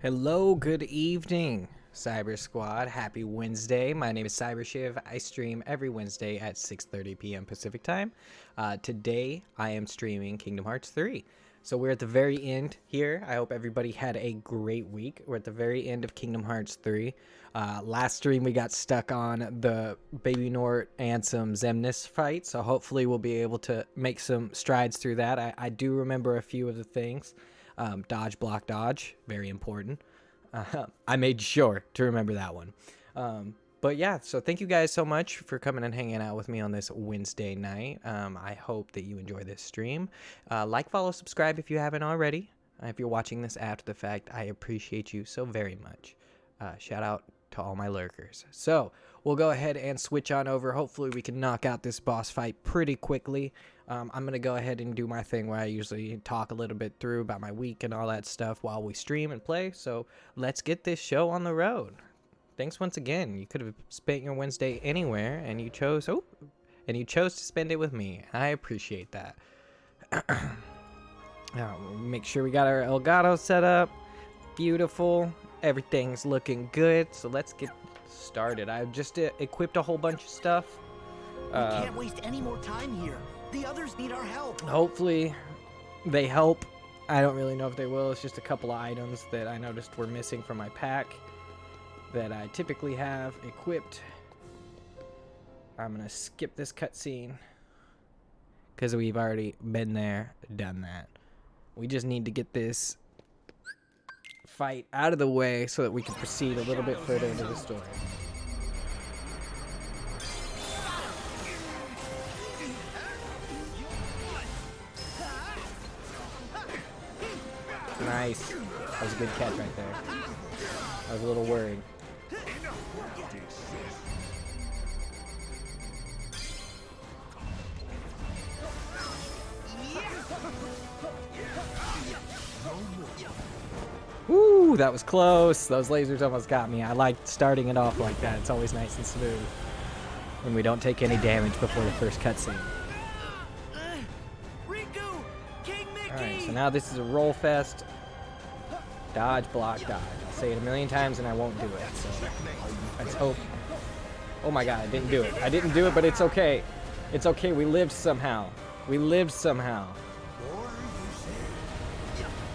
Hello, good evening, Cyber Squad. Happy Wednesday. My name is CyberShiv. I stream every Wednesday at 6:30 p.m. Pacific time. Today, I am streaming Kingdom Hearts 3. So we're at the very end here. I hope everybody had a great week. We're at the very end of Kingdom Hearts 3. Last stream, we got stuck on the Baby Nort and some Xemnas fight. So hopefully we'll be able to make some strides through that. I do remember a few of the things. Dodge, block, dodge. Very important. I made sure to remember that one. But yeah, so thank you guys so much for coming and hanging out with me on this Wednesday night. I hope that you enjoy this stream. Like, follow, subscribe if you haven't already. If you're watching this after the fact, I appreciate you so very much. Shout out to all my lurkers. So we'll go ahead and switch on over. Hopefully we can knock out this boss fight pretty quickly. I'm going to go ahead and do my thing where I usually talk a little bit through about my week and all that stuff while we stream and play. So let's get this show on the road. Thanks once again. You could have spent your Wednesday anywhere and you chose to spend it with me. I appreciate that. Now, make sure we got our Elgato set up. Beautiful. Everything's looking good. So let's get started. I've just equipped a whole bunch of stuff. We can't waste any more time here. The others need our help. Hopefully they help. I don't really know if they will. It's just a couple of items that I noticed were missing from my pack that I typically have equipped. I'm going to skip this cutscene because we've already been there, done that. We just need to get this fight out of the way so that we can proceed a little bit further into the story. Nice. That was a good catch right there. I was a little worried. Woo, that was close. Those lasers almost got me. I like starting it off like that. It's always nice and smooth when we don't take any damage before the first cutscene. Alright, so now this is a roll fest. Dodge, block, dodge. I'll say it a million times and I won't do it. So let's hope. Oh my god, I didn't do it. I didn't do it, but it's okay. It's okay. We lived somehow. We lived somehow.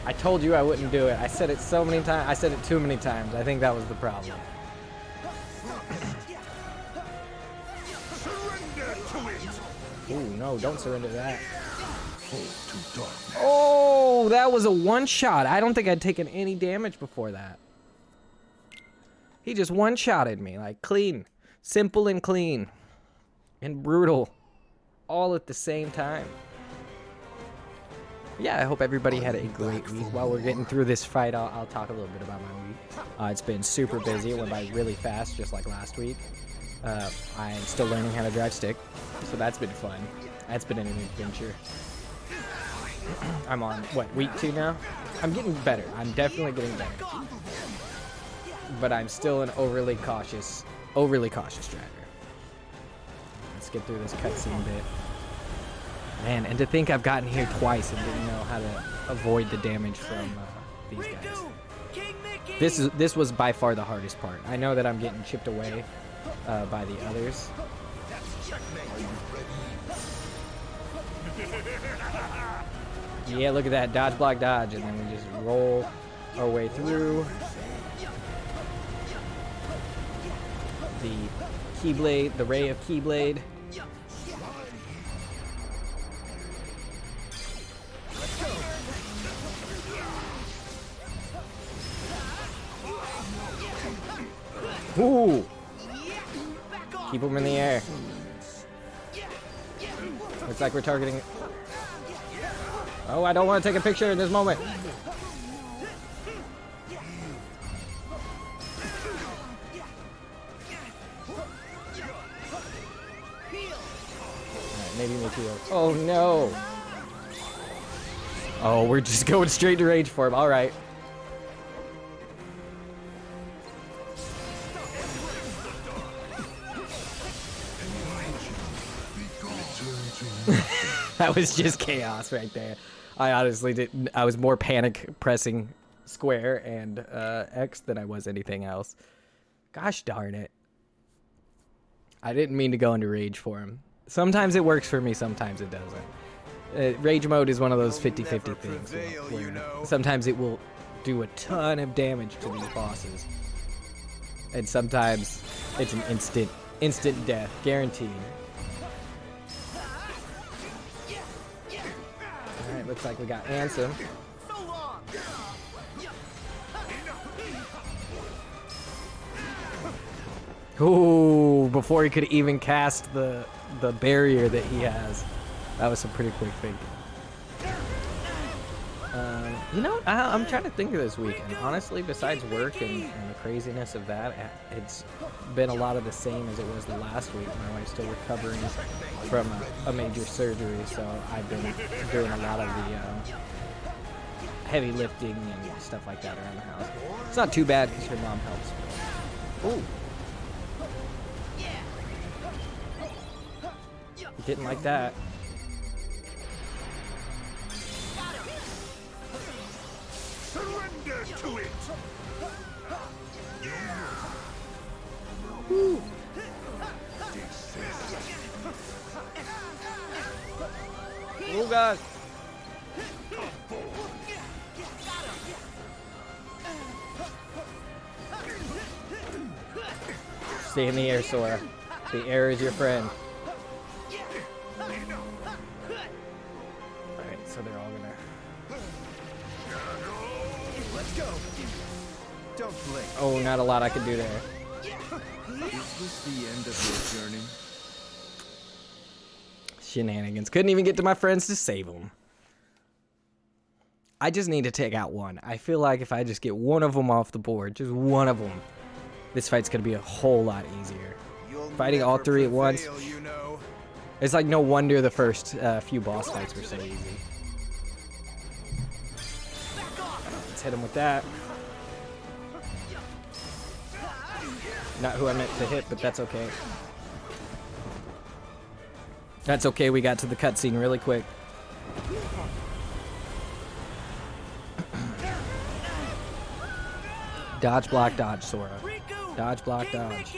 I told you I wouldn't do it. I said it so many times. I said it too many times. I think that was the problem. Ooh, no, don't surrender to that. Oh, that was a one-shot. I don't think I'd taken any damage before that. He just one-shotted me, like clean. Simple and clean. And brutal. All at the same time. Yeah, I hope everybody had a great week. While we're getting through this fight, I'll talk a little bit about my week. It's been super busy. It went by really fast, just like last week. I'm still learning how to drive stick, so that's been fun. That's been an adventure. I'm on, what, week 2 now? I'm getting better. I'm definitely getting better. But I'm still an overly cautious driver. Let's get through this cutscene bit. Man, and to think I've gotten here twice and didn't know how to avoid the damage from these guys. This was by far the hardest part. I know that I'm getting chipped away by the others. Yeah, look at that. Dodge, block, dodge. And then we just roll our way through. The Keyblade, the Ray of Keyblade. Ooh! Keep them in the air. Looks like we're targeting. Oh, I don't want to take a picture in this moment. Alright, maybe we'll heal. Oh no! Oh, we're just going straight to rage form. Alright. That was just chaos right there. I honestly didn't. I was more panic pressing square and X than I was anything else. Gosh darn it. I didn't mean to go into rage for him. Sometimes it works for me, sometimes it doesn't. Rage mode is one of those 50-50 things. Where sometimes it will do a ton of damage to these bosses. And sometimes it's an instant death, guaranteed. Alright, looks like we got Ansem. Ooh, before he could even cast the barrier that he has. That was some pretty quick thinking. You know, I'm trying to think of this week, and honestly, besides work and the craziness of that, it's been a lot of the same as it was the last week. My wife's still recovering from a major surgery, so I've been doing a lot of the heavy lifting and stuff like that around the house. It's not too bad because your mom helps. Ooh. Didn't like that. Surrender to it. Woo. Oh god. Stay in the air, Sora. The air is your friend. Alright, so they're all gonna... Let's go. Don't blink. Oh, not a lot I can do there. Is this the end of your journey? Shenanigans. Couldn't even get to my friends to save them. I just need to take out one. I feel like if I just get one of them off the board, just one of them, this fight's gonna be a whole lot easier. Fighting all three at once. You know. It's like no wonder the first few boss fights were so easy. Let's hit him with that. Not who I meant to hit, but that's okay. That's okay, we got to the cutscene really quick. Dodge, block, dodge, Sora. Dodge, block, dodge.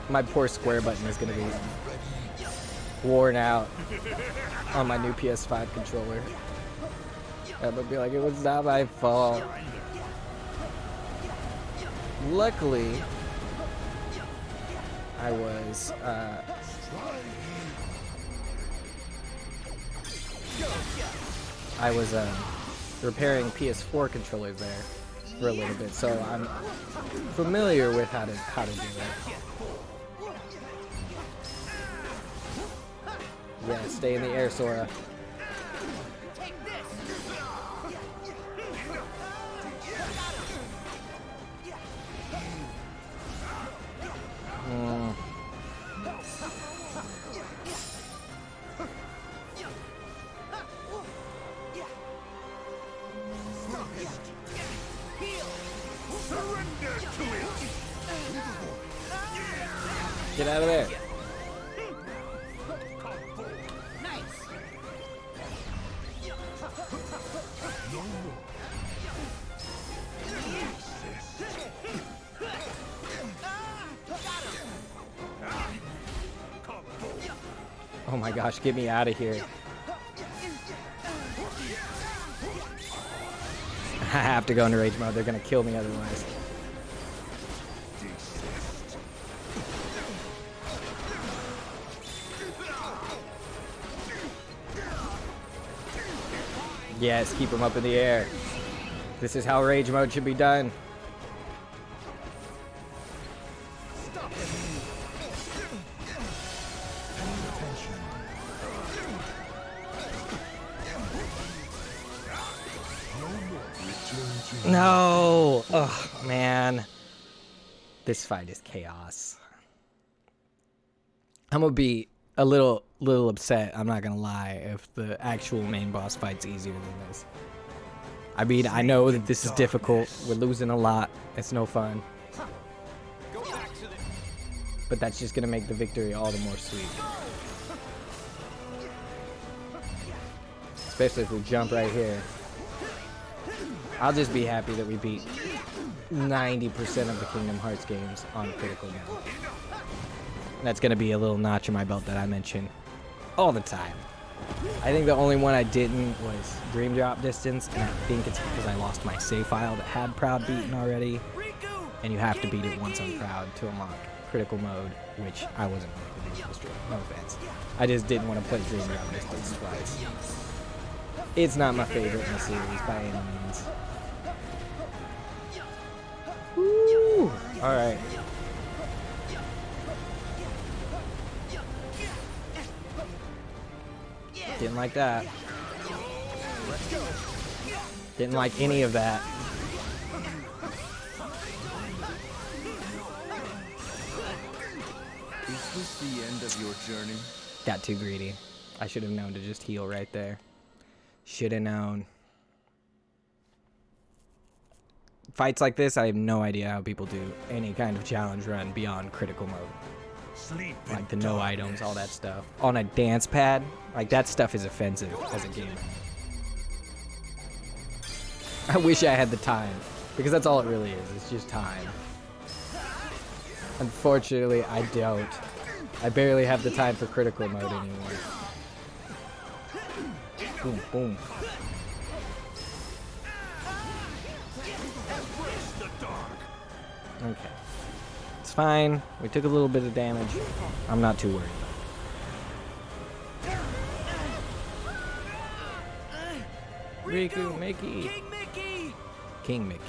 My poor square button is gonna be worn out on my new PS5 controller. I'm gonna be like, it was not my fault. Luckily, I was repairing PS4 controllers there for a little bit, so I'm familiar with how to do it. Yeah, stay in the air, Sora. Get out of there. Oh my gosh, get me out of here. I have to go into rage mode. They're gonna kill me otherwise. Yes, keep them up in the air. This is how rage mode should be done. No! Oh, man. This fight is chaos. I'm gonna be a little upset, I'm not gonna lie, if the actual main boss fight's easier than this. I mean, I know that this is difficult. We're losing a lot. It's no fun. But that's just gonna make the victory all the more sweet. Especially if we jump right here. I'll just be happy that we beat 90% of the Kingdom Hearts games on critical mode. That's going to be a little notch in my belt that I mention all the time. I think the only one I didn't was Dream Drop Distance, and I think it's because I lost my save file that had Proud beaten already. And you have to beat it once on Proud to unlock critical mode, which I wasn't going to do this stream. No offense. I just didn't want to play Dream Drop Distance twice. It's not my favorite in the series by any means. Woo! Alright. Didn't like that. Didn't like any of that. Is this the end of your journey? Got too greedy. I should have known to just heal right there. Should have known. Fights like this, I have no idea how people do any kind of challenge run beyond critical mode. Sleep Like the no items, all that stuff. On a dance pad, like that stuff is offensive as a gamer. I wish I had the time, because that's all it really is. It's just time. Unfortunately, I don't. I barely have the time for critical mode anymore. Boom, boom. Okay. It's fine. We took a little bit of damage. I'm not too worried. Riku, Mickey. King Mickey! King Mickey.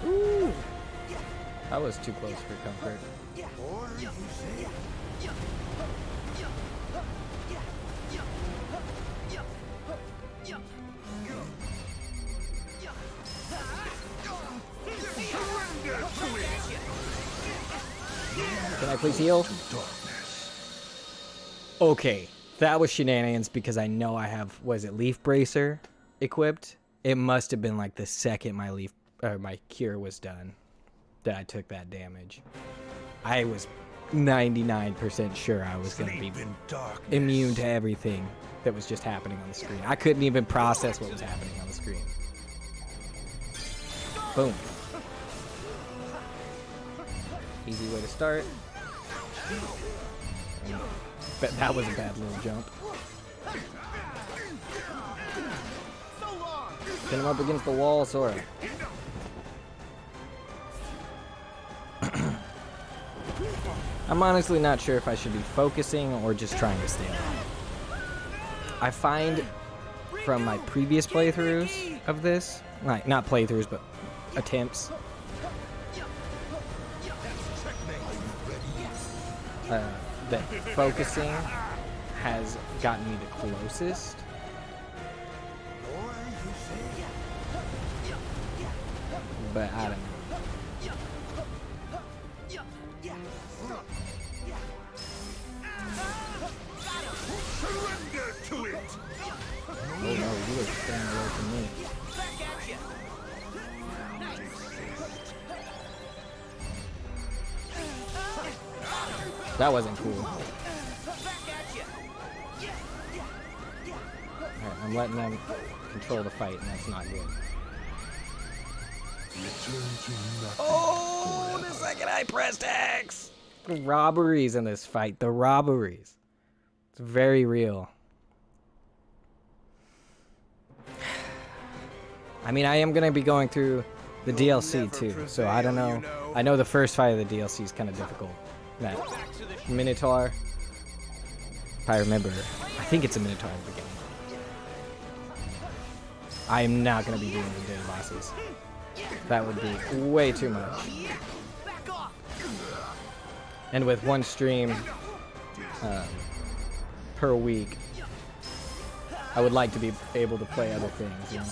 Ooh. That was too close for comfort. Can I please heal? Okay, that was shenanigans because I know I have, was it Leaf Bracer equipped? It must have been like the second my cure was done that I took that damage. I was 99% sure I was going to be immune to everything that was just happening on the screen. I couldn't even process what was happening on the screen. Boom. Easy way to start. But that was a bad little jump. Pin him up against the wall, Sora. I'm honestly not sure if I should be focusing or just trying to stay alive. I find from my previous playthroughs of this, like not playthroughs, but attempts, that focusing has gotten me the closest. But I don't know. Oh no, you were staying away from me. That wasn't cool. Alright, I'm letting them control the fight, and that's not good. Oh, the second I pressed X! The robberies in this fight, the robberies. It's very real. I mean, I am going to be going through the DLC too, so I don't know. I know the first fight of the DLC is kind of difficult. That Minotaur, if I remember, I think it's a Minotaur at the beginning. I am not going to be doing the daily bosses. That would be way too much. And with one stream per week, I would like to be able to play other things, you know?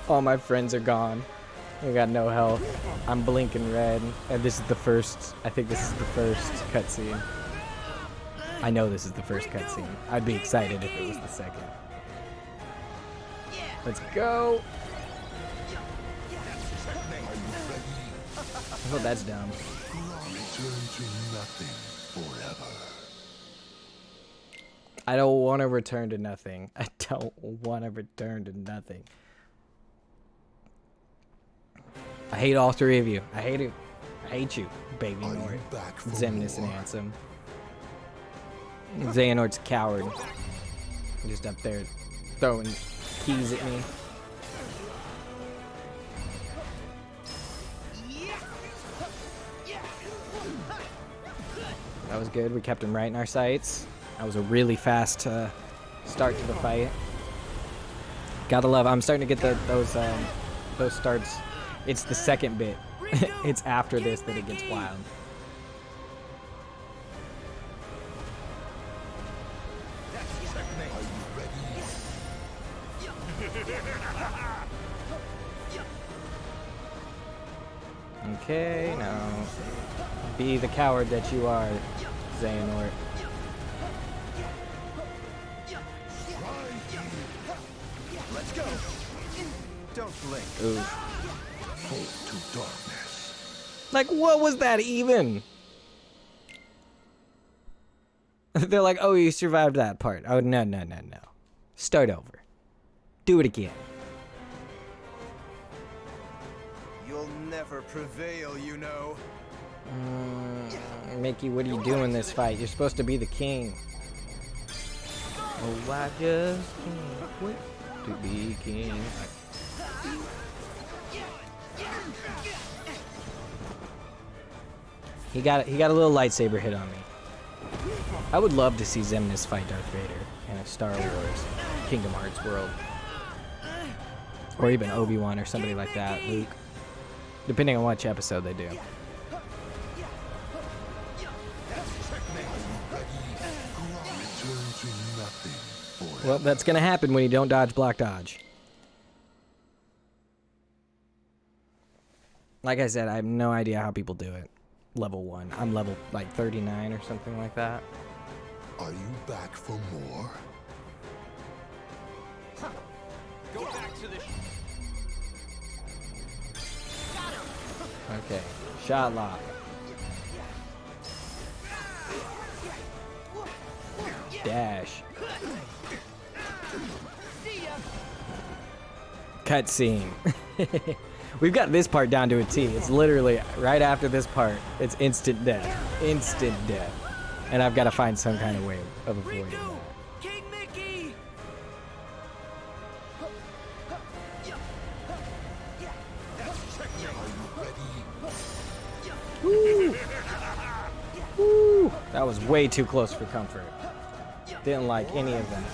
All my friends are gone. I got no health. I'm blinking red. And this is the first, I think this is the first cutscene. I know this is the first cutscene. I'd be excited if it was the second. Let's go. Oh, that's dumb. Return to nothing forever. I don't want to return to nothing. I don't want to return to nothing. I hate all three of you. I hate it. I hate you, baby Nort. Xehanorts and Ansem. Xehanorts coward. Just up there throwing keys at me. That was good. We kept him right in our sights. That was a really fast start to the fight. Gotta love. I'm starting to get those starts. It's the second bit. It's after this that it gets wild. Okay, now be the coward that you are, Xehanort. Let's go. Don't blink. Ooh. Hope to darkness. Like, what was that even? They're like, oh, you survived that part. Oh, no, no, no, no. Start over. Do it again. You'll never prevail, you know. Mickey, what are you doing in this fight? You're supposed to be the king. Oh, I just can't wait to be king. He got a little lightsaber hit on me. I would love to see Xemnas fight Darth Vader in a Star Wars Kingdom Hearts world. Or even Obi-Wan or somebody like that, Luke. Depending on which episode they do. Well, that's gonna happen when you don't dodge, block, dodge. Like I said, I have no idea how people do it. Level 1. I'm level, like, 39 or something like that. Are you back for more? Go back to the. Okay. Shot lock. Dash. Cutscene. We've got this part down to a T. It's literally right after this part. It's instant death. Instant death. And I've got to find some kind of way of avoiding that. King Mickey. Woo! Woo! That was way too close for comfort. Didn't like any of that.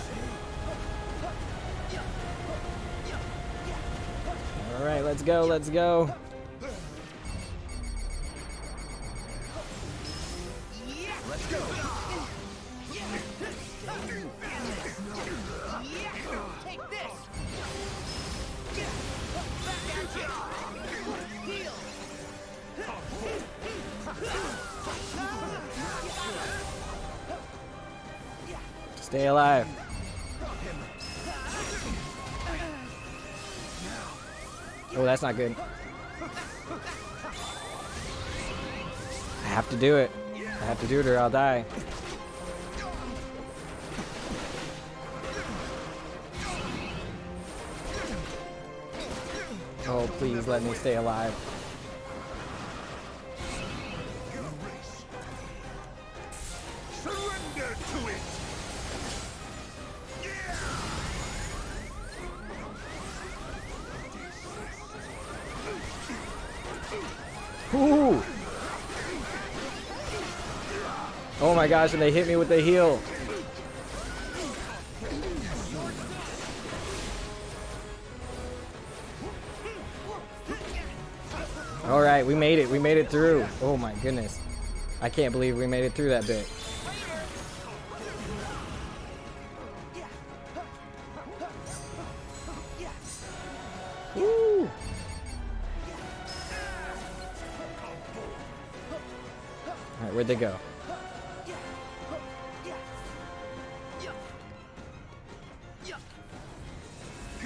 Alright, let's go, let's go. Let's go. Take this. Back at you. Heal. Stay alive. Oh, that's not good. I have to do it. I have to do it or I'll die. Oh, please let me stay alive. Surrender to it! Ooh. Oh my gosh, and they hit me with the heel. All right, we made it. We made it through. Oh my goodness. I can't believe we made it through that bit. Woo. All right, where'd they go?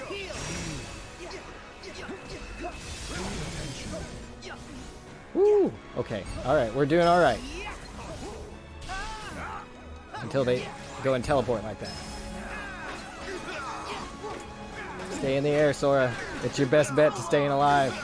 Heal. Okay, alright, we're doing alright. Until they go and teleport like that. Stay in the air, Sora. It's your best bet to staying alive.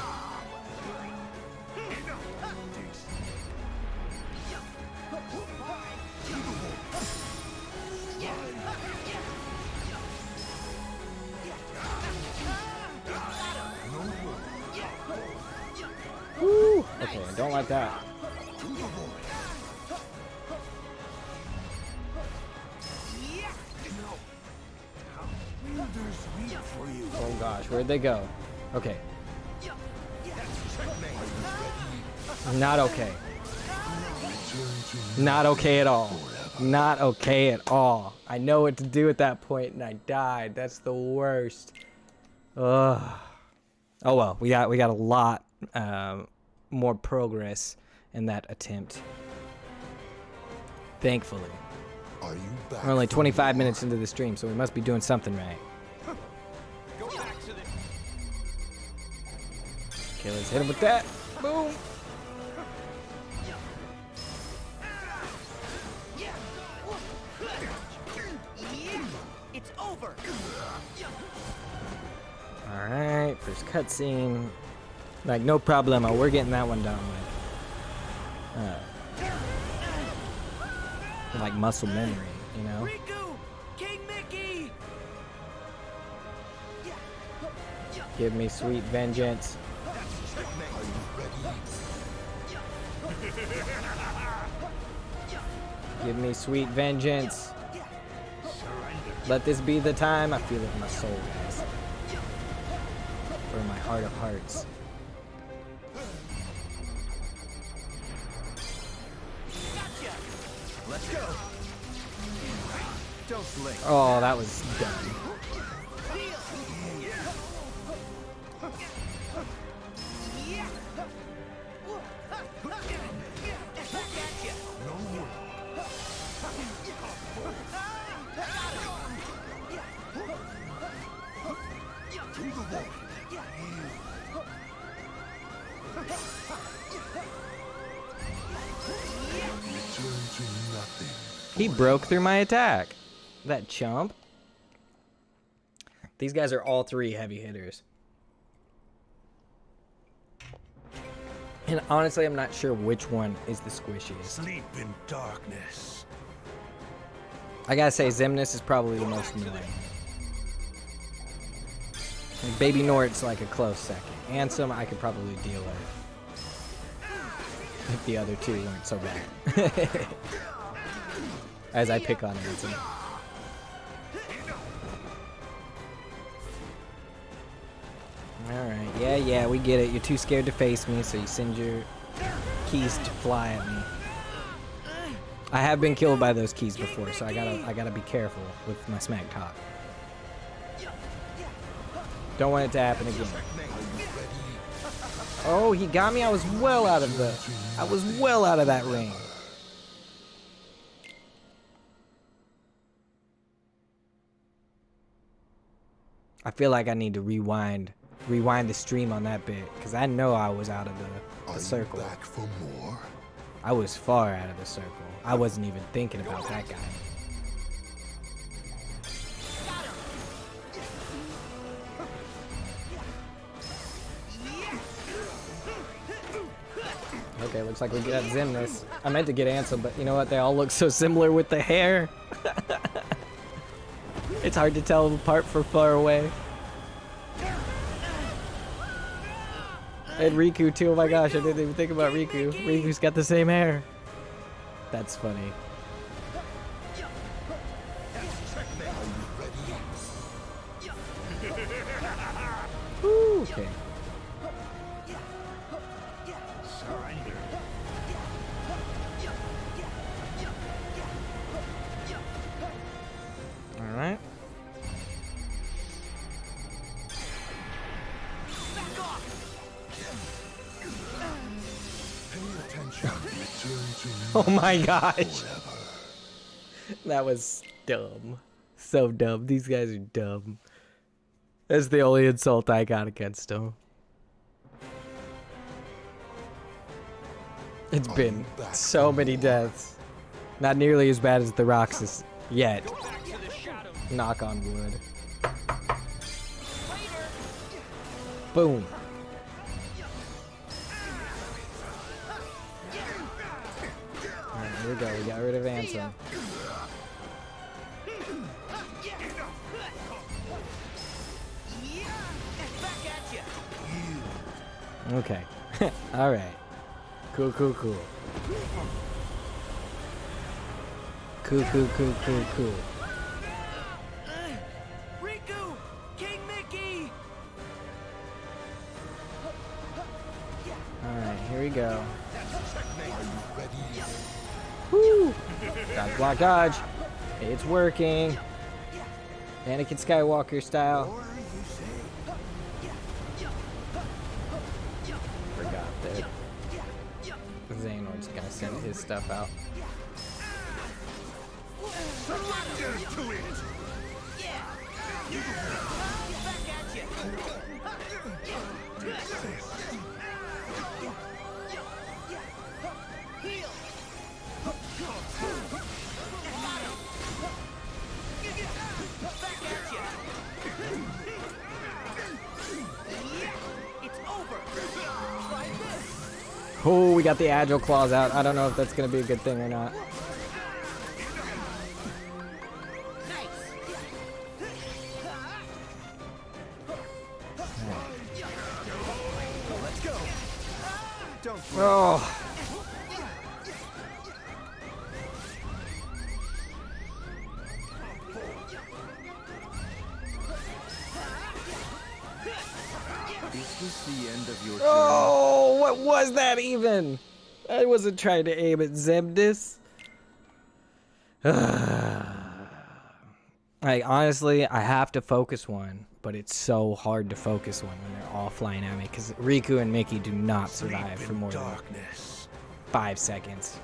Woo! Okay, I don't like that. Oh gosh, where'd they go? Okay. Not okay. Not okay at all. Not okay at all. I know what to do at that point and I died. That's the worst. Ugh. Oh well, we got a lot more progress in that attempt. Thankfully. Are you back? We're only 25 minutes into the stream, so we must be doing something right. Okay, let's hit him with that. Boom. It's over. Alright, first cutscene. Like, no problemo. We're getting that one done with. Like muscle memory, you know? Riku! King Mickey! Give me sweet vengeance. Give me sweet vengeance. Let this be the time. I feel it in my soul, guys. Or in my heart of hearts. Let's go. Don't slink. Oh, that was dumb. He broke through my attack. That chump. These guys are all three heavy hitters. And honestly, I'm not sure which one is the squishiest. Sleep in darkness. I gotta say, Xemnas is probably the most annoying. And Baby Nort's like a close second. Ansem, I could probably deal with. If the other two weren't so bad. As I pick on Ansem. Alright, yeah, we get it. You're too scared to face me, so you send your keys to fly at me. I have been killed by those keys before, so I gotta be careful with my smack talk. Don't want it to happen again. Oh, he got me. I was well out of that ring. I feel like I need to rewind the stream on that bit, because I know I was out of the circle. Back for more? I was far out of the circle. I wasn't even thinking about that guy. Okay, looks like we got Xemnas. I meant to get Ansem, but you know what? They all look so similar with the hair. It's hard to tell them apart from far away. And Riku too, oh my gosh, I didn't even think about Riku. Riku's got the same hair. That's funny. Woo, okay. Alright. Oh my gosh. That was dumb. So dumb. These guys are dumb. That's the only insult I got against them. It's been so many deaths. Not nearly as bad as the Roxas yet. Knock on wood. Boom. Alright, here we go. We got rid of Ansem. Okay. Alright. Cool, cool, cool. Cool, cool, cool, cool, cool. Riku! King Mickey! Alright, here we go. Woo! Dodge, block, dodge. It's working. Anakin Skywalker style. Forgot that Xehanorts gonna send his stuff out. Oh, we got the agile claws out. I don't know if that's gonna be a good thing or not. Oh. Is this the end of your journey? Oh, what was that even? I wasn't trying to aim at Zemdis. Like, honestly, I have to focus one, but it's so hard to focus one when they're all flying at me because Riku and Mickey do not survive for more than 5 seconds.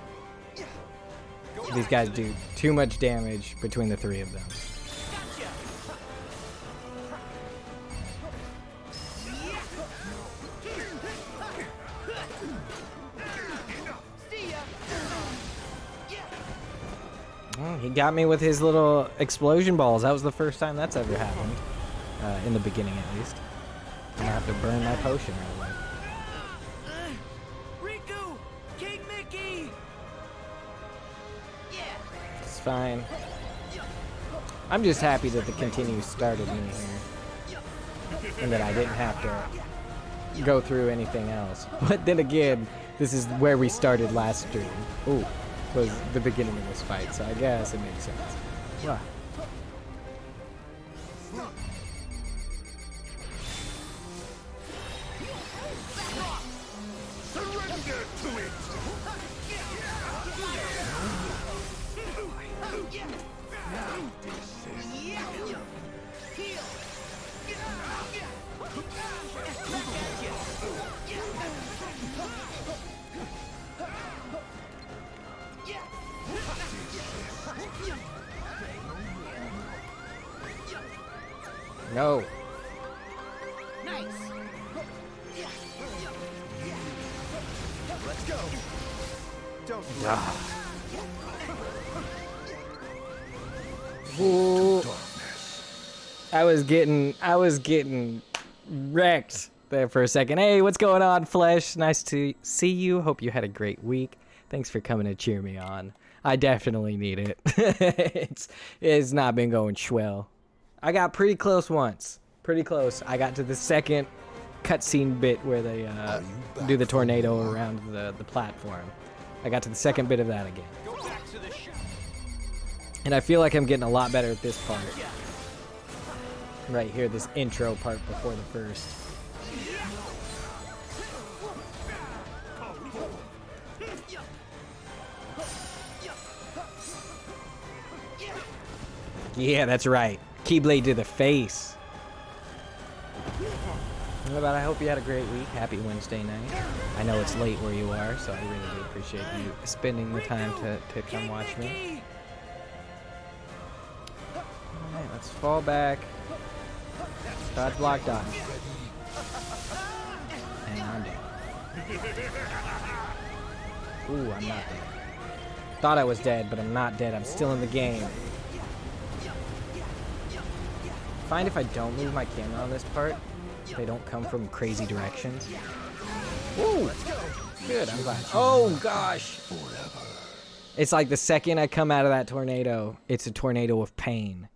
These guys do too much damage between the 3 of them. Well, he got me with his little explosion balls. That was the first time that's ever happened. In the beginning, at least. I'm gonna have to burn my potion right away. Riku! King Mickey! It's fine. I'm just happy that the continue started me here. And that I didn't have to go through anything else. But then again, this is where we started last stream. Ooh. Was the beginning of this fight, so I guess it makes sense. Yeah. Surrender to it! No. Nice! Let's go! Don't Ooh. I was getting wrecked there for a second. Hey, what's going on, Flesh? Nice to see you. Hope you had a great week. Thanks for coming to cheer me on. I definitely need it. It's not been going swell. I got pretty close once. Pretty close. I got to the second cutscene bit where they do the tornado around the platform. I got to the second bit of that again. And I feel like I'm getting a lot better at this part. Right here, this intro part before the first. Yeah, that's right. Keyblade to the face. What about I hope you had a great week. Happy Wednesday night. I know it's late where you are, so I really do appreciate you spending the time to come watch me. Alright, let's fall back. Dodge, block, dodge. And I'm dead. Ooh, I'm not dead. Thought I was dead, but I'm not dead. I'm still in the game. Find if I don't move my camera on this part, they don't come from crazy directions. Woo! Good, I'm glad. Oh, gosh! It's like the second I come out of that tornado, it's a tornado of pain.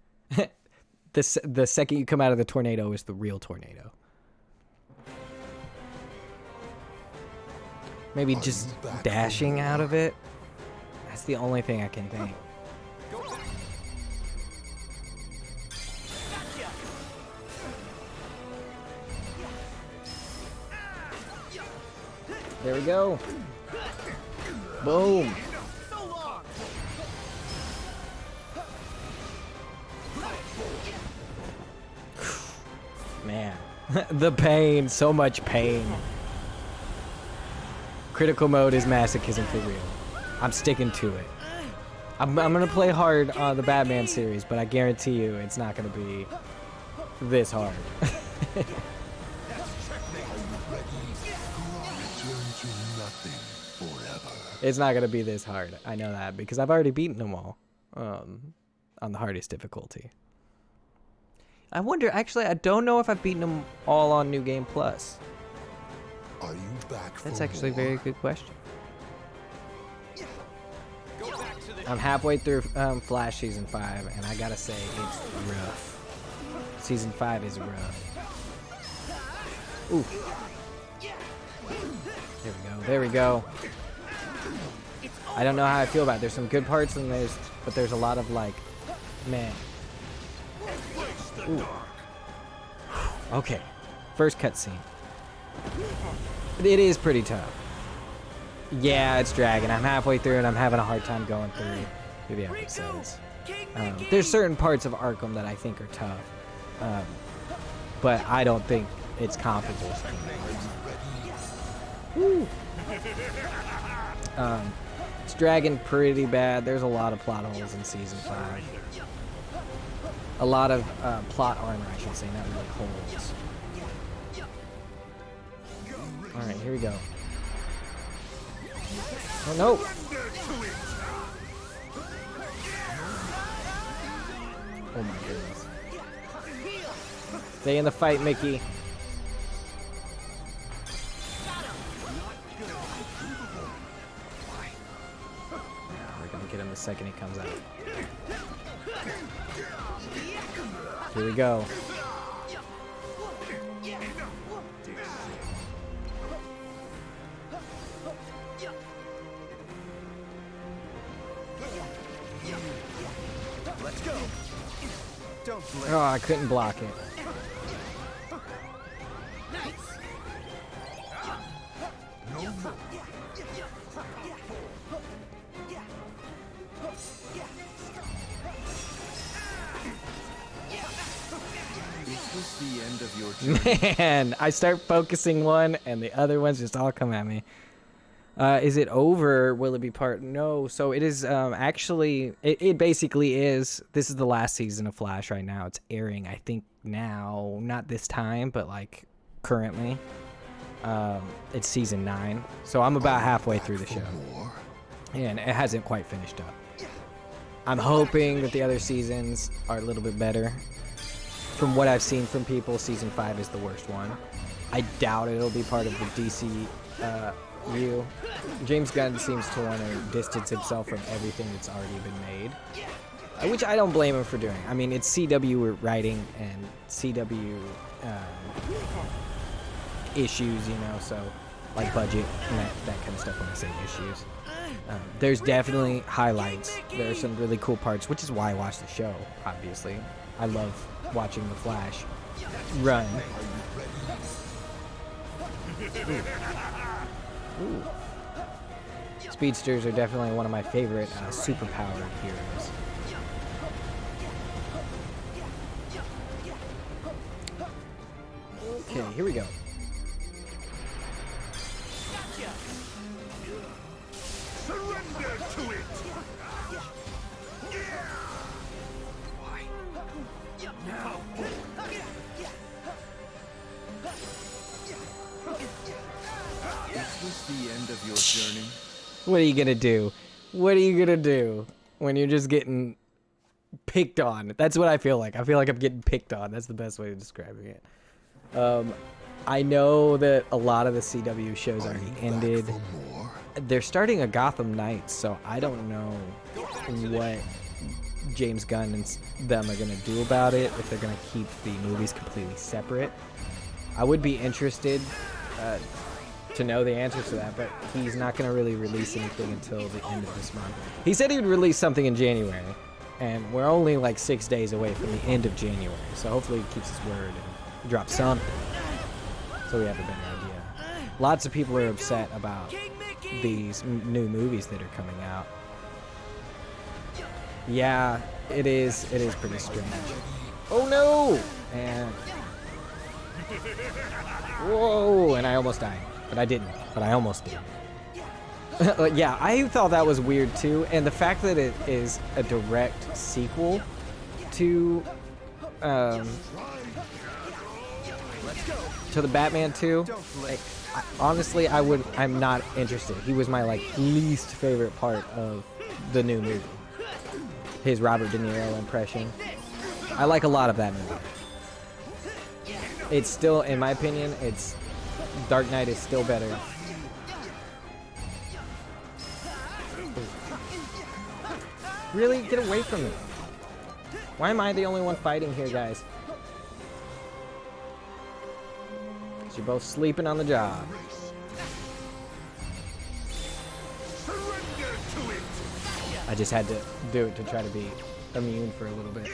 The second you come out of the tornado is the real tornado. Maybe just dashing out of it. That's the only thing I can think. There we go. Boom. Man, the pain, so much pain. Critical mode is masochism for real. I'm sticking to it. I'm gonna play hard on the Batman series, but I guarantee you it's not gonna be this hard. It's not gonna be this hard. I know that because I've already beaten them all on the hardest difficulty. I wonder, actually, I don't know if I've beaten them all on New Game Plus. Are you back? That's actually a very good question. I'm halfway through Flash Season 5, and I gotta say, it's rough. Season 5 is rough. Ooh. There we go, there we go. I don't know how I feel about it. There's some good parts, and but there's a lot of, like, man. Ooh. Okay, first cutscene. It is pretty tough. Yeah, it's dragging. I'm halfway through and I'm having a hard time going through the episodes. There's certain parts of Arkham that I think are tough, but I don't think it's comparable. Woo. It's dragging pretty bad. There's a lot of plot holes in Season 5. A lot of plot armor, I should say, not really holes. Alright, here we go. Oh no! Oh my goodness. Stay in the fight, Mickey. We're gonna get him the second he comes out. Here we go. Let's go. Don't blink. Oh, I couldn't block it. Is this the end of your journey? Man, I start focusing one and the other ones just all come at me. Is it over? Will it be part? No. So it is actually, it basically is. This is the last season of Flash right now. It's airing, I think now, not this time, but like currently. It's season 9. So I'm about halfway through the show. And it hasn't quite finished up. I'm hoping that the other seasons are a little bit better. From what I've seen from people, season 5 is the worst one. I doubt it'll be part of the DC view. James Gunn seems to want to distance himself from everything that's already been made, which I don't blame him for doing. I mean, it's CW writing and CW issues, you know, so like budget and that kind of stuff when I say issues. There's definitely highlights. There are some really cool parts, which is why I watch the show, obviously. I love watching the Flash run. Ooh. Speedsters are definitely one of my favorite superpowered heroes. Okay, here we go. Surrender to it! Is this the end of your journey? What are you gonna do? What are you gonna do when you're just getting picked on? That's what I feel like. I feel like I'm getting picked on. That's the best way of describing it. I know that a lot of the CW shows already ended. They're starting a Gotham Knights, so I don't know what James Gunn and them are gonna do about it. If they're gonna keep the movies completely separate, I would be interested to know the answers to that, but he's not going to really release anything until the end of this month. He said he would release something in January, and we're only like 6 days away from the end of January, so hopefully he keeps his word and drops something so we have a better idea. Lots of people are upset about these new movies that are coming out. Yeah, it is pretty strange. Oh no! And whoa, and I almost died. But I didn't. But I almost did. Yeah, I thought that was weird too. And the fact that it is a direct sequel to the Batman 2, honestly, I'm not interested. He was my least favorite part of the new movie. His Robert De Niro impression. I like a lot of that movie. It's still, in my opinion, Dark Knight is still better. Really? Get away from me. Why am I the only one fighting here, guys? Because you're both sleeping on the job. I just had to do it to try to be immune for a little bit.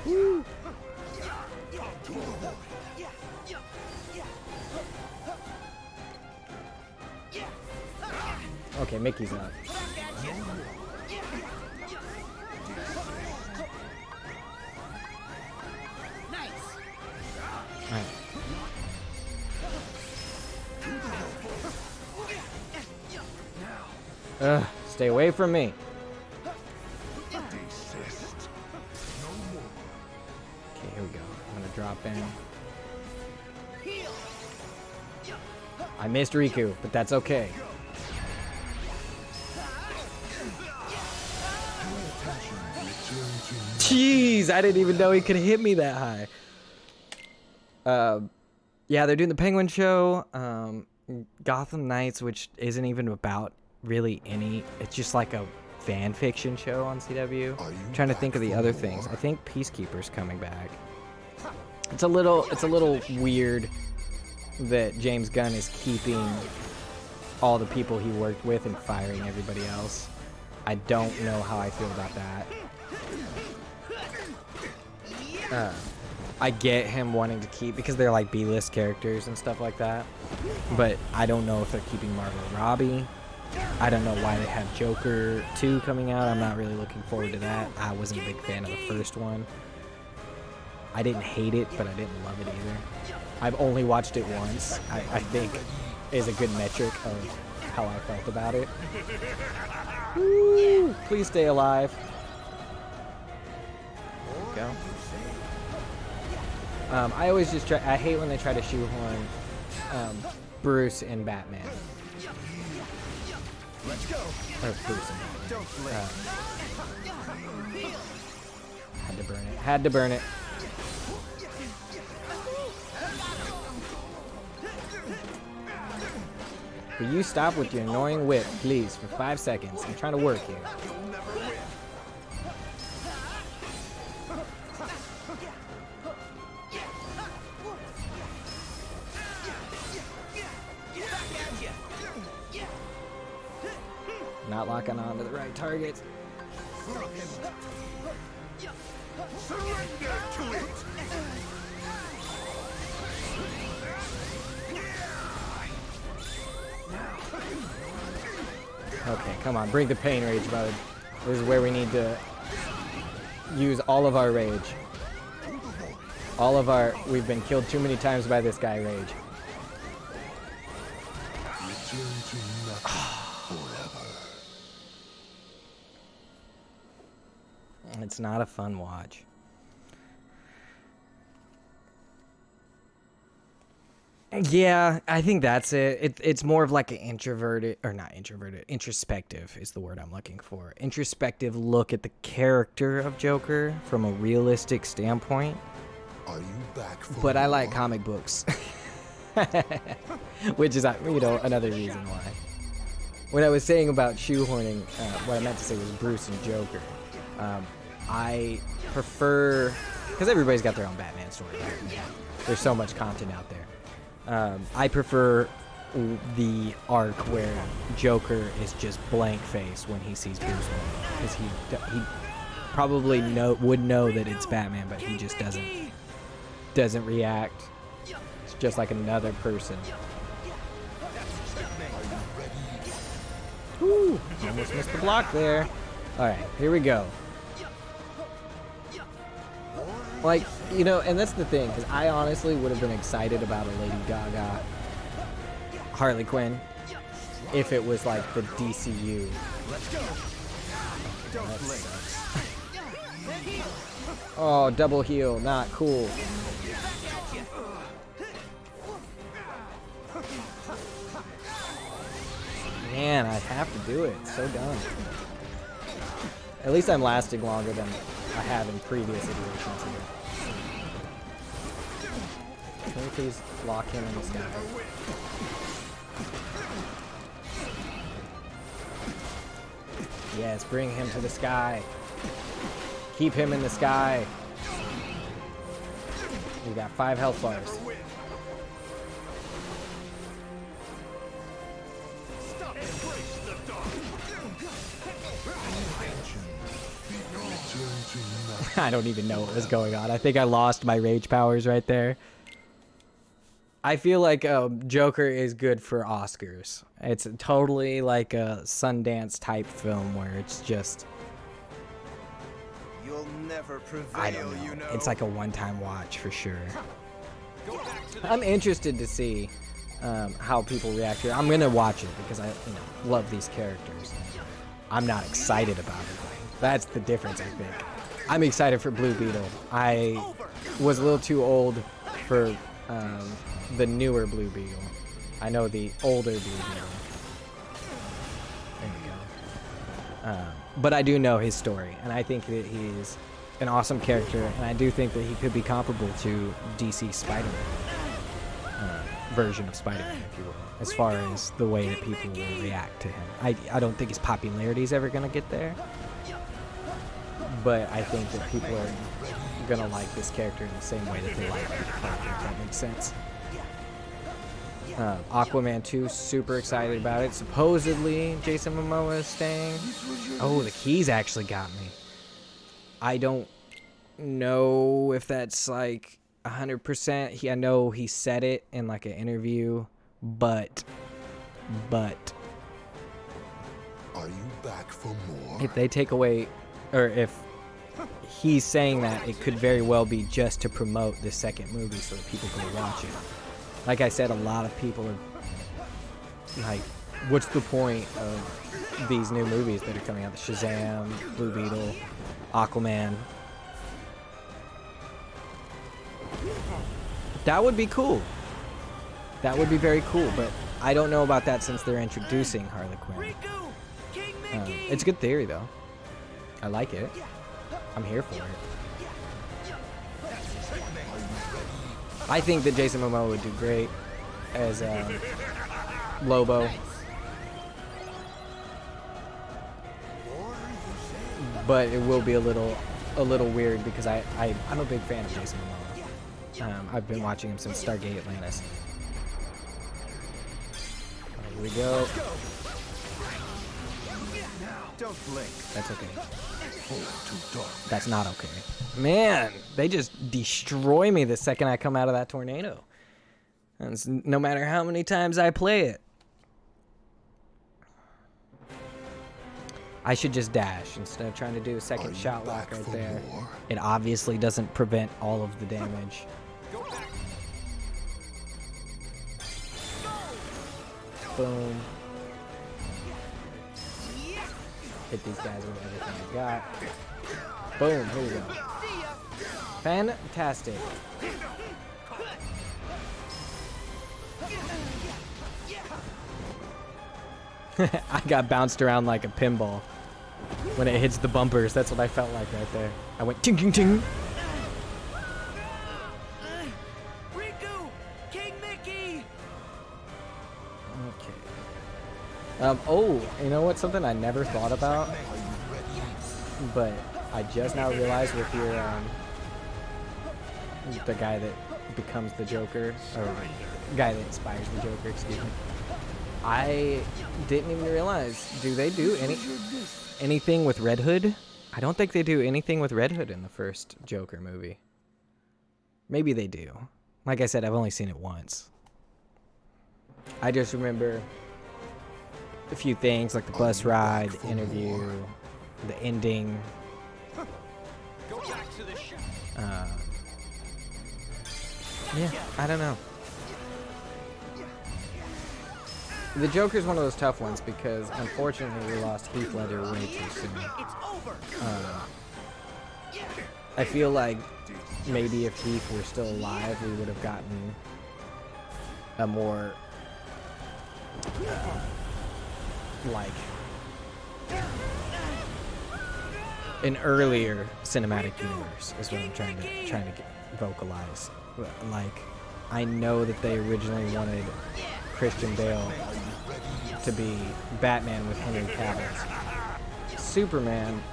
Woo. Okay, Mickey's up. Alright. Stay away from me. Okay, here we go. I'm gonna drop in. I missed Riku, but that's okay. Jeez, I didn't even know he could hit me that high. Yeah, they're doing the Penguin show, Gotham Knights, which isn't even about really any. It's just like a fan fiction show on CW. I'm trying to think of the other things. I think Peacekeeper's coming back. It's a little weird that James Gunn is keeping all the people he worked with and firing everybody else. I don't know how I feel about that. I get him wanting to keep, because they're like B-list characters and stuff like that, but I don't know if they're keeping Margot Robbie. I don't know why they have Joker 2 coming out. I'm not really looking forward to that. I wasn't a big fan of the first one. I didn't hate it, but I didn't love it either. I've only watched it once. I think is a good metric of how I felt about it. Woo! Please stay alive. There we go. I always just try. I hate when they try to shoehorn Bruce and Batman. Let's go. Or Bruce and Batman. Had to burn it. Had to burn it. Will you stop with your annoying whip, please, for 5 seconds? I'm trying to work here. Not locking on to the right targets. Surrender to it! Okay, come on, bring the pain rage mode. This is where we need to use all of our rage. All of our, we've been killed too many times by this guy rage. Return to nothing forever. It's not a fun watch. Yeah, I think that's it. It's more of like an introverted, or not introverted, introspective is the word I'm looking for. Introspective look at the character of Joker from a realistic standpoint. Are you back for But I more? like comic books, which is another reason why. When I was saying about shoehorning, what I meant to say was Bruce and Joker. I prefer, because everybody's got their own Batman story, right? There's so much content out there. I prefer the arc where Joker is just blank face when he sees Bruce Wayne, because he probably would know that it's Batman, but he just doesn't react. It's just like another person. Woo! Almost missed the block there. All right, here we go. Like, you know, and that's the thing, because I honestly would have been excited about a Lady Gaga Harley Quinn if it was like the DCU. Let's go. Don't blink. Oh, double heal, not cool. Man, I have to do it. It's so dumb. At least I'm lasting longer than I have in previous iterations here. Can we please lock him in the sky? Yes, bring him to the sky. Keep him in the sky. We got 5 health bars. I don't even know what was going on. I think I lost my rage powers right there. I feel like Joker is good for Oscars. It's totally like a Sundance type film where it's just, You'll never prevail, I don't know. you know. It's like a one-time watch for sure. I'm interested to see how people react here. I'm gonna watch it because I love these characters. I'm not excited about it. That's the difference, I think. I'm excited for Blue Beetle. I was a little too old for the newer Blue Beetle. I know the older Blue Beetle. There we go. But I do know his story, and I think that he's an awesome character, and I do think that he could be comparable to DC Spider-Man version of Spider-Man, if you will, as far as the way that people will react to him. I don't think his popularity is ever going to get there, but I think that people are going to like this character in the same way that they like Peter Parker, if that makes sense. Aquaman 2, super excited about it. Supposedly, Jason Momoa is staying. Oh, the keys actually got me. I don't know if that's like 100%. I know he said it in like an interview, but Are you back for more? if they take away, or if he's saying that, it could very well be just to promote the second movie so that people go watch it. Like I said, a lot of people are like, what's the point of these new movies that are coming out? Shazam, Blue Beetle, Aquaman. That would be cool. That would be very cool, but I don't know about that since they're introducing Harley Quinn. It's a good theory, though. I like it. I'm here for it. I think that Jason Momoa would do great as Lobo. But it will be a little weird because I'm a big fan of Jason Momoa. I've been watching him since Stargate Atlantis. Here we go. Don't blink. That's okay. That's not okay. Man, they just destroy me the second I come out of that tornado. And no matter how many times I play it. I should just dash instead of trying to do a second shot lock right there. More? It obviously doesn't prevent all of the damage. Boom. Hit these guys with everything I got. Boom, here we go. Fantastic. I got bounced around like a pinball when it hits the bumpers. That's what I felt like right there. I went ting ting ting. Riku! King Mickey! Okay. Oh, you know what? Something I never thought about, but I just now realized with your the guy that becomes the Joker, or the guy that inspires the Joker. Excuse me. I didn't even realize. Do they do anything with Red Hood? I don't think they do anything with Red Hood in the first Joker movie. Maybe they do. Like I said, I've only seen it once. I just remember a few things like the bus ride, the interview, the ending. Yeah, I don't know. The Joker's one of those tough ones because unfortunately we lost Heath Ledger way too soon. It's over! I feel like maybe if Heath were still alive, we would have gotten a more like an earlier cinematic universe is what I'm trying to vocalize. Like, I know that they originally wanted Christian Bale to be Batman with Henry Cavill, Superman,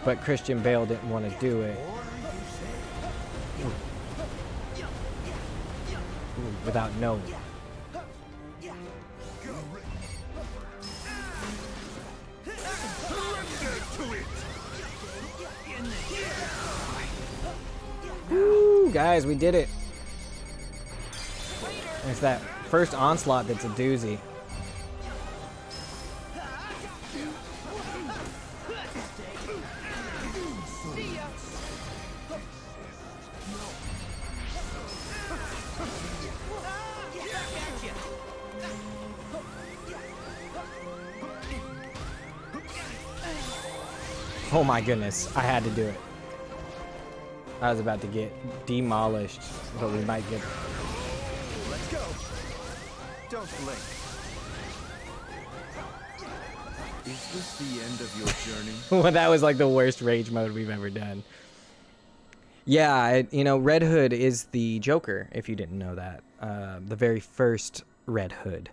but Christian Bale didn't want to do it without knowing. Woo, guys, we did it. It's that first onslaught that's a doozy. Oh my goodness, I had to do it. I was about to get demolished, but we might get... Let's go. Don't blink. Is this the end of your journey? Well, that was like the worst rage mode we've ever done. Yeah, you know, Red Hood is the Joker, if you didn't know that. The very first Red Hood.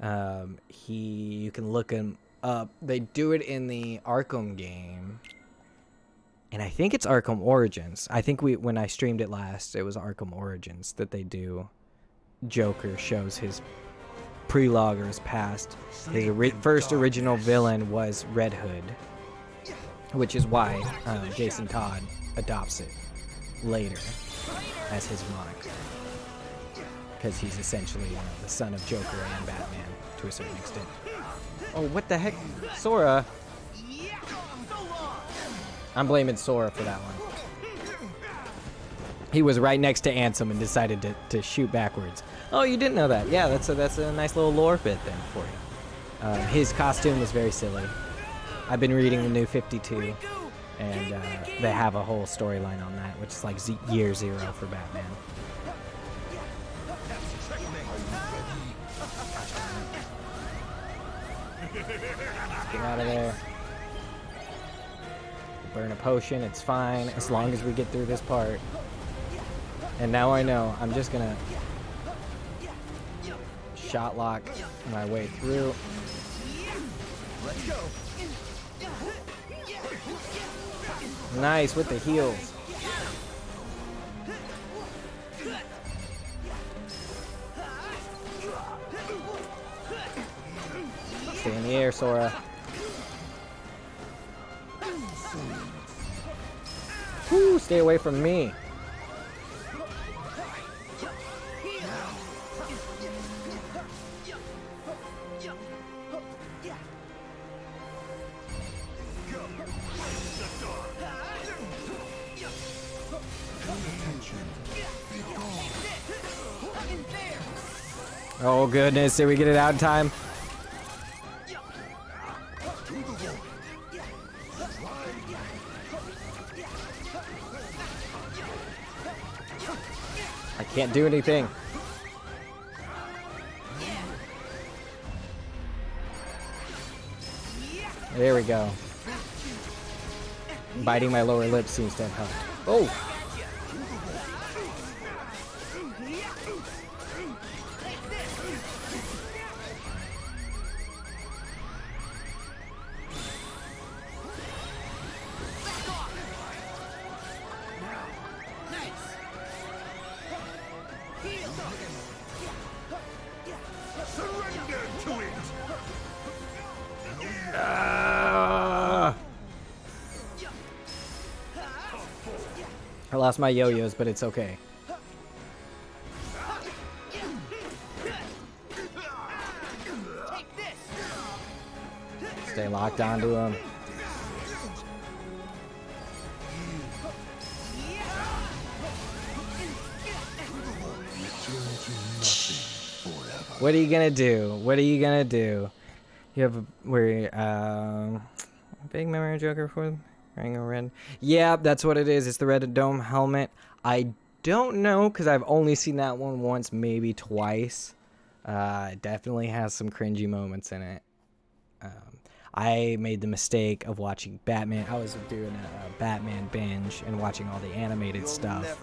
You can look him up. They do it in the Arkham game. And I think it's Arkham Origins. I think when I streamed it last, it was Arkham Origins that they do. Joker shows his prelogue or his past. His first original villain was Red Hood, which is why Jason Todd adopts it later as his moniker, because he's essentially the son of Joker and Batman to a certain extent. Oh, what the heck, Sora! I'm blaming Sora for that one. He was right next to Ansem and decided to shoot backwards. Oh, you didn't know that? Yeah, that's a nice little lore bit then for you. His costume was very silly. I've been reading the New 52, and they have a whole storyline on that, which is like year zero for Batman. Let's get out of there. Burn a potion, it's fine, as long as we get through this part. And now I know, I'm just gonna shot lock my way through. Let's go. Nice with the heals. Stay in the air, Sora. Woo, stay away from me. Oh goodness, did we get it out in time? I can't do anything. There we go. Biting my lower lip seems to have helped. Oh! I lost my yo-yos, but it's okay. Stay locked onto him. What are you gonna do? What are you gonna do? You have a big memory of Joker for wearing a red. Yeah, that's what it is. It's the red dome helmet. I don't know because I've only seen that one once, maybe twice. It definitely has some cringy moments in it. I made the mistake of watching Batman. I was doing a Batman binge and watching all the animated stuff.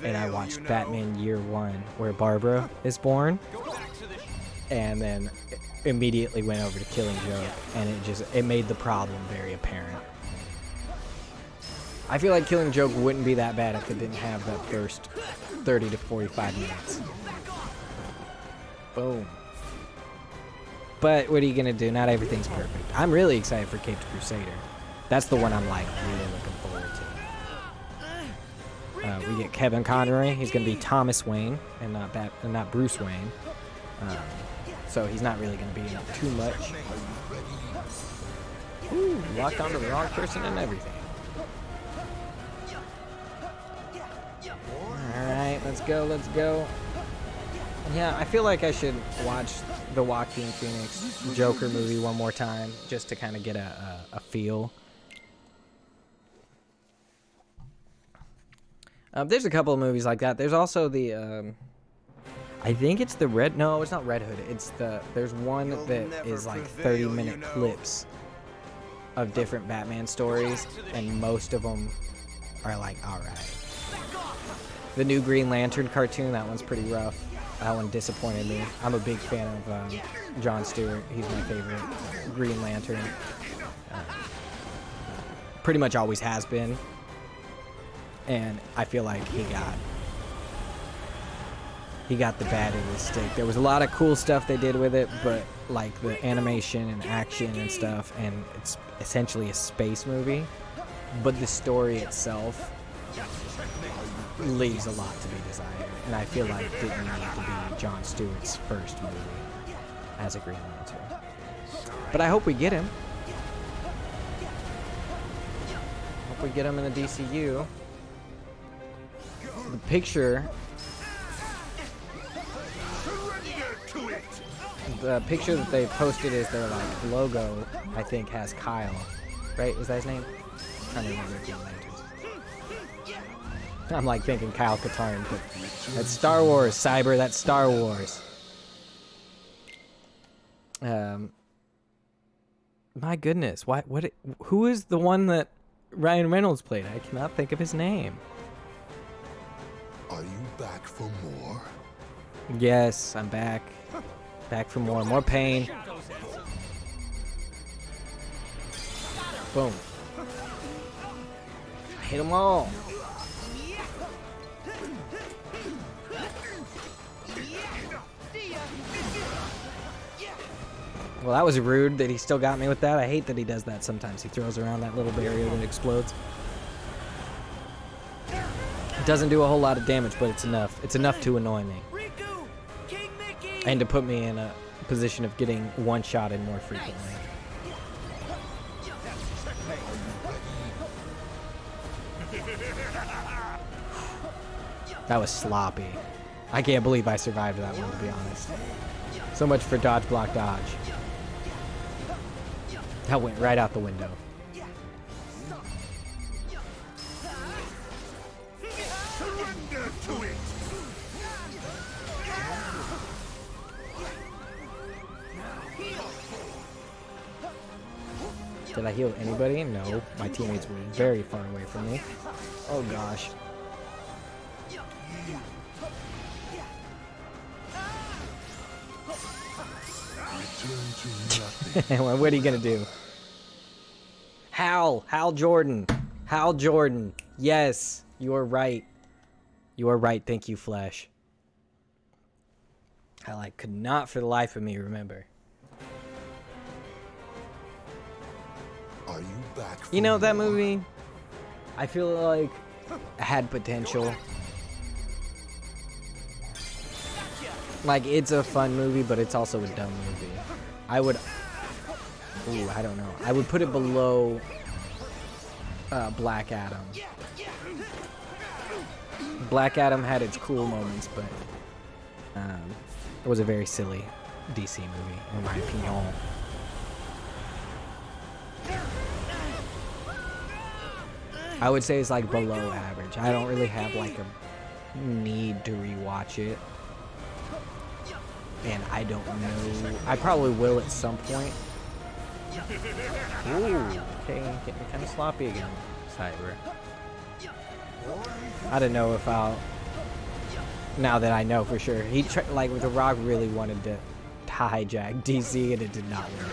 And I watched Batman Year One, where Barbara is born. And then immediately went over to Killing Joke. And it made the problem very apparent. I feel like Killing Joke wouldn't be that bad if it didn't have that first 30 to 45 minutes. Boom. But what are you gonna do? Not everything's perfect. I'm really excited for Caped Crusader. That's the one I'm like really looking forward to. We get Kevin Conroy. He's gonna be Thomas Wayne and not Bruce Wayne. So he's not really gonna be in it too much. Ooh, locked onto the wrong person and everything. All right, let's go. Let's go. Yeah, I feel like I should watch the Joaquin Phoenix Joker movie one more time just to kind of get a feel. There's a couple of movies like that. There's also the I think it's the Red. No, it's not Red Hood. It's there's one that is like 30-minute clips of different Batman stories, and most of them are like all right. The new Green Lantern cartoon, that one's pretty rough. That one disappointed me. I'm a big fan of Jon Stewart. He's my favorite Green Lantern. Pretty much always has been. And I feel like he got the bad end of the stick. There was a lot of cool stuff they did with it, but like the animation and action and stuff, and it's essentially a space movie. But the story itself leaves a lot to be desired, and I feel like it didn't need to be Jon Stewart's first movie as a Green Lantern. But I hope we get him. Hope we get him in the DCU. The picture that they posted is their like logo, I think, has Kyle, right? Is that his name? I'm trying to remember Green Lantern. I'm like thinking Kyle Katarn, but that's Star Wars, Cyber, that's Star Wars. My goodness, who is the one that Ryan Reynolds played? I cannot think of his name. Are you back for more? Yes, I'm back. Back for more pain. Boom. Hit them all. Well, that was rude that he still got me with that. I hate that he does that sometimes. He throws around that little barrier that explodes. It doesn't do a whole lot of damage, but it's enough. It's enough to annoy me. And to put me in a position of getting one-shotted more frequently. That was sloppy. I can't believe I survived that one, to be honest. So much for dodge, block, dodge. That went right out the window. Surrender to it! Did I heal anybody? No. My teammates were very far away from me. Oh gosh. What are you gonna do? Hal Jordan. Hal Jordan. Yes, you are right. You are right. Thank you, Flash. I could not for the life of me remember. Are you back? You know, that movie, I feel like had potential. Like, it's a fun movie, but it's also a dumb movie. I would, I don't know. I would put it below Black Adam. Black Adam had its cool moments, but it was a very silly DC movie, in my opinion. I would say it's like below average. I don't really have like a need to rewatch it. And I don't know. I probably will at some point. Ooh, okay, getting kind of sloppy again, Cyber. I don't know if I'll. Now that I know for sure, like The Rock really wanted to hijack DC, and it did not work.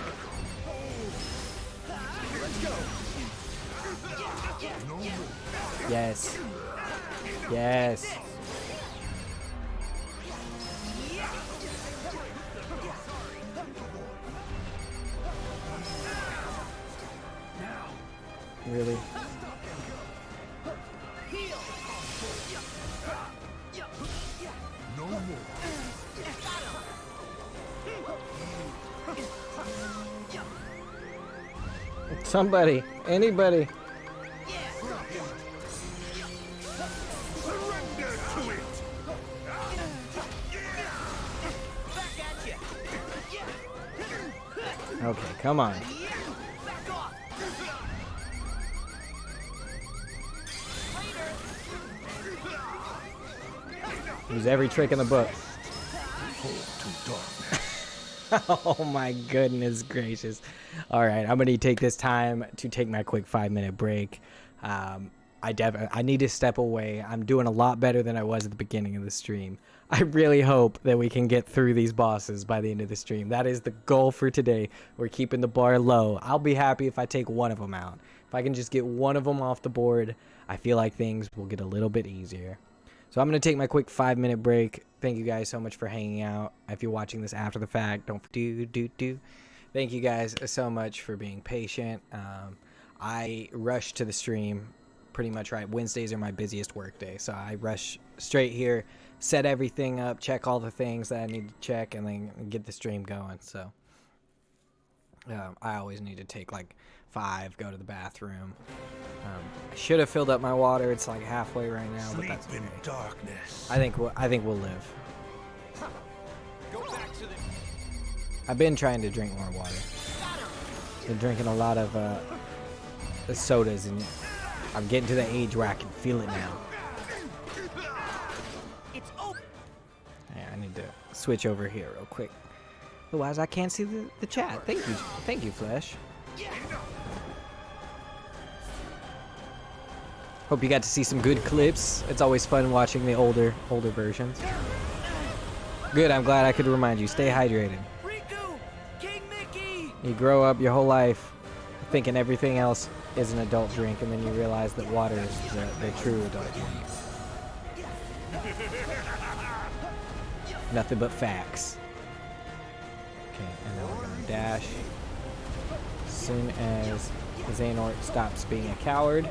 Yes. Yes. Really? Somebody, anybody. Okay, come on. Use every trick in the book. Oh my goodness gracious. All right, I'm going to take this time to take my quick 5-minute break. I need to step away. I'm doing a lot better than I was at the beginning of the stream. I really hope that we can get through these bosses by the end of the stream. That is the goal for today. We're keeping the bar low. I'll be happy if I take one of them out. If I can just get one of them off the board, I feel like things will get a little bit easier. So I'm going to take my quick 5-minute break. Thank you guys so much for hanging out. If you're watching this after the fact, don't Thank you guys so much for being patient. I rushed to the stream pretty much right. Wednesdays are my busiest work day, so I rush straight here, set everything up, check all the things that I need to check, and then get the stream going. So I always need to take like 5, go to the bathroom. I should have filled up my water. It's like halfway right now, but that's okay. Darkness. I think we'll live. I've been trying to drink more water. Been drinking a lot of the sodas, and I'm getting to the age where I can feel it now. Yeah, I need to switch over here real quick. Otherwise, I can't see the chat. Thank you, Flash. Hope you got to see some good clips. It's always fun watching the older versions. Good, I'm glad I could remind you. Stay hydrated. You grow up your whole life thinking everything else is an adult drink, and then you realize that water is the true adult drink. Nothing but facts. Okay, and then we're gonna dash as soon as Xehanort stops being a coward.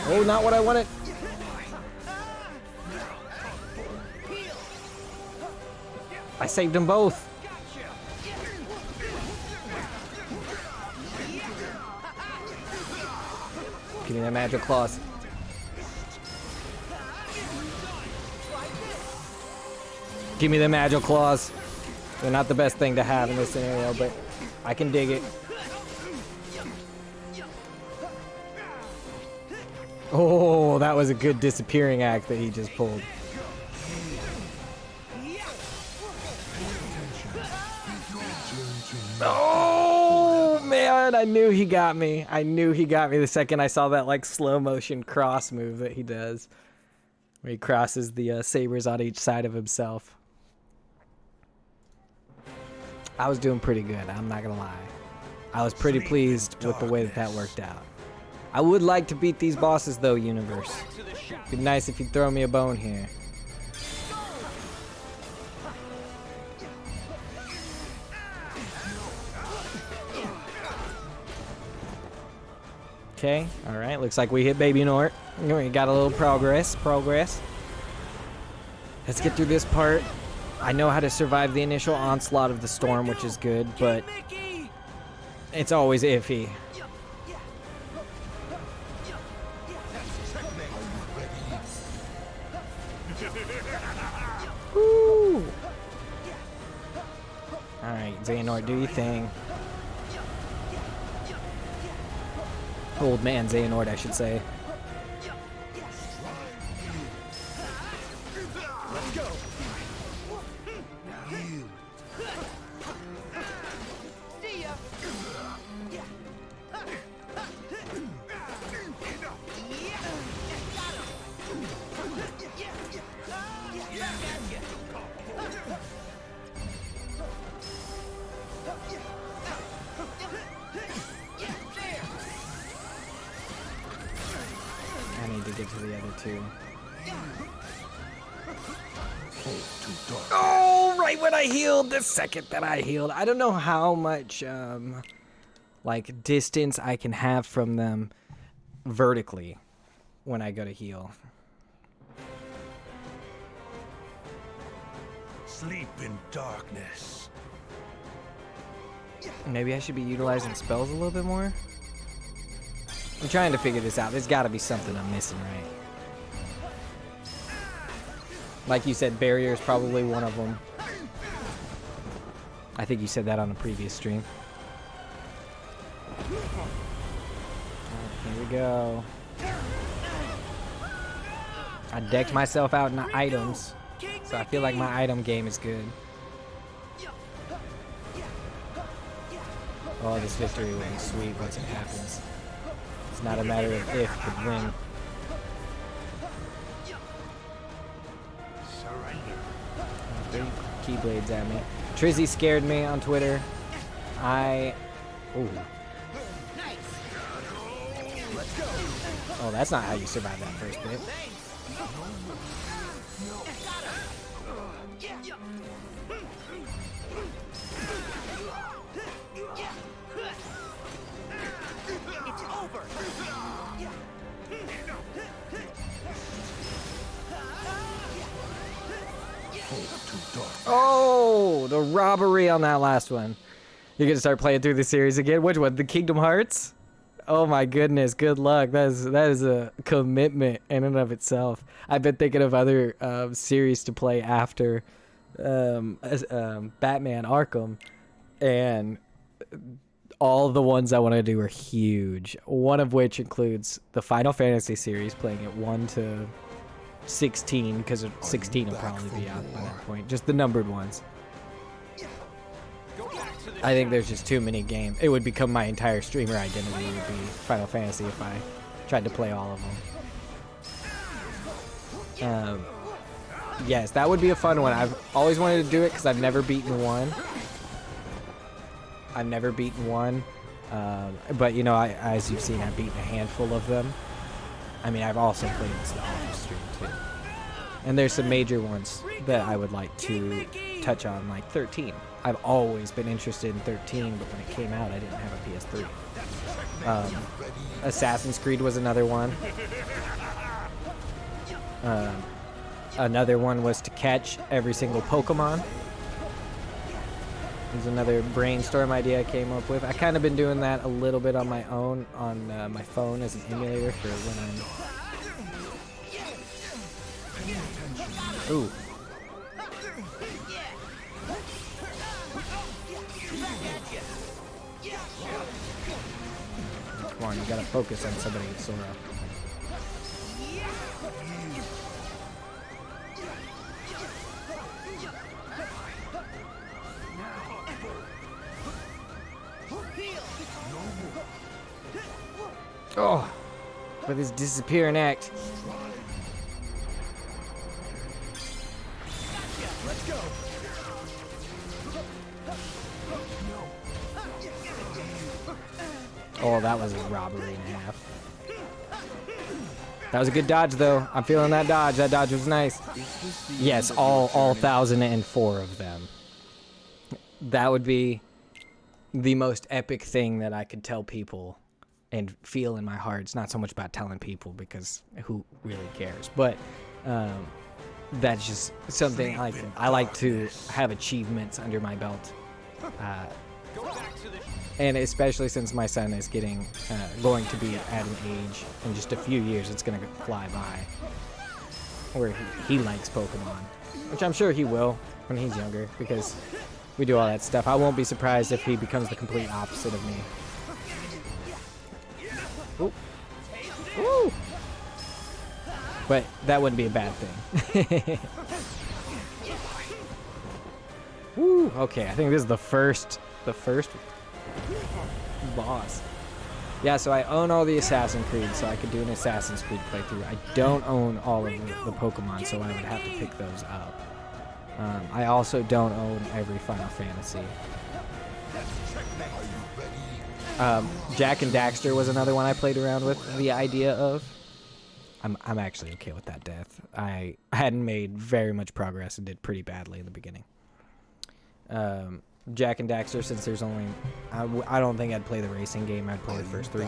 Oh, not what I wanted. I saved them both. Give me that magic claws. Give me the magic claws. They're not the best thing to have in this scenario, but I can dig it. Oh, that was a good disappearing act that he just pulled. Oh man, I knew he got me. I knew he got me the second I saw that like slow motion cross move that he does, where he crosses the sabers on each side of himself. I was doing pretty good, I'm not gonna lie. I was pretty pleased with the way that that worked out. I would like to beat these bosses though, universe. Be nice if you'd throw me a bone here. Okay, alright, looks like we hit Baby Nort. We got a little progress. Let's get through this part. I know how to survive the initial onslaught of the storm, which is good, but it's always iffy. Woo! Alright, Xehanort, do your thing. Old man Xehanort, I should say. I need to get to the other two. Oh, right when I healed, the second that I healed. I don't know how much like distance I can have from them vertically when I go to heal. Sleep in darkness. Maybe I should be utilizing spells a little bit more. I'm trying to figure this out. There's got to be something I'm missing, right? Like you said, barrier is probably one of them. I think you said that on a previous stream. Here we go. I decked myself out in items, so I feel like my item game is good. Oh, this victory will be sweet once it happens. It's not a matter of if, but when. Big keyblades at me. Trizzy scared me on Twitter. Ooh. Oh, that's not how you survive that first bit. It's over. Oh, the robbery on that last one. You're gonna start playing through the series again? Which one? The Kingdom Hearts? Oh my goodness, good luck. That is a commitment in and of itself. I've been thinking of other series to play after Batman Arkham, and all the ones I want to do are huge. One of which includes the Final Fantasy series, playing it 1 to 16, because 16 will probably be out by that point. Just the numbered ones. I think there's just too many games. It would become my entire streamer identity would be Final Fantasy if I tried to play all of them. Yes, that would be a fun one. I've always wanted to do it because I've never beaten one. But you know, as you've seen, I've beaten a handful of them. I mean, I've also played this off stream too. And there's some major ones that I would like to touch on, like 13. I've always been interested in 13, but when it came out, I didn't have a PS3. Assassin's Creed was another one. Another one was to catch every single Pokemon. There's another brainstorm idea I came up with. I kind of been doing that a little bit on my own on my phone as an emulator for when I'm... Ooh. Come on, you gotta focus on somebody with Sora. Oh, for this disappearing act. Let's go. Oh, that was a robbery and a half. That was a good dodge, though. I'm feeling that dodge. That dodge was nice. Yes, all 1,004 of them. That would be the most epic thing that I could tell people and feel in my heart. It's not so much about telling people because who really cares, but that's just something I like to have achievements under my belt. And especially since my son is going to be at an age in just a few years, it's going to fly by, where he likes Pokemon, which I'm sure he will when he's younger, because we do all that stuff. I won't be surprised if he becomes the complete opposite of me. Ooh. Ooh. But that wouldn't be a bad thing. Woo. Okay, I think this is the first boss. Yeah, so I own all the Assassin's Creed, so I could do an Assassin's Creed playthrough. I don't own all of the Pokemon, so I would have to pick those up. I also don't own every Final Fantasy. Jack and Daxter was another one I played around with the idea of. I'm actually okay with that death. I hadn't made very much progress and did pretty badly in the beginning. Jack and Daxter, since there's only... I don't think I'd play the racing game. I'd play the first three.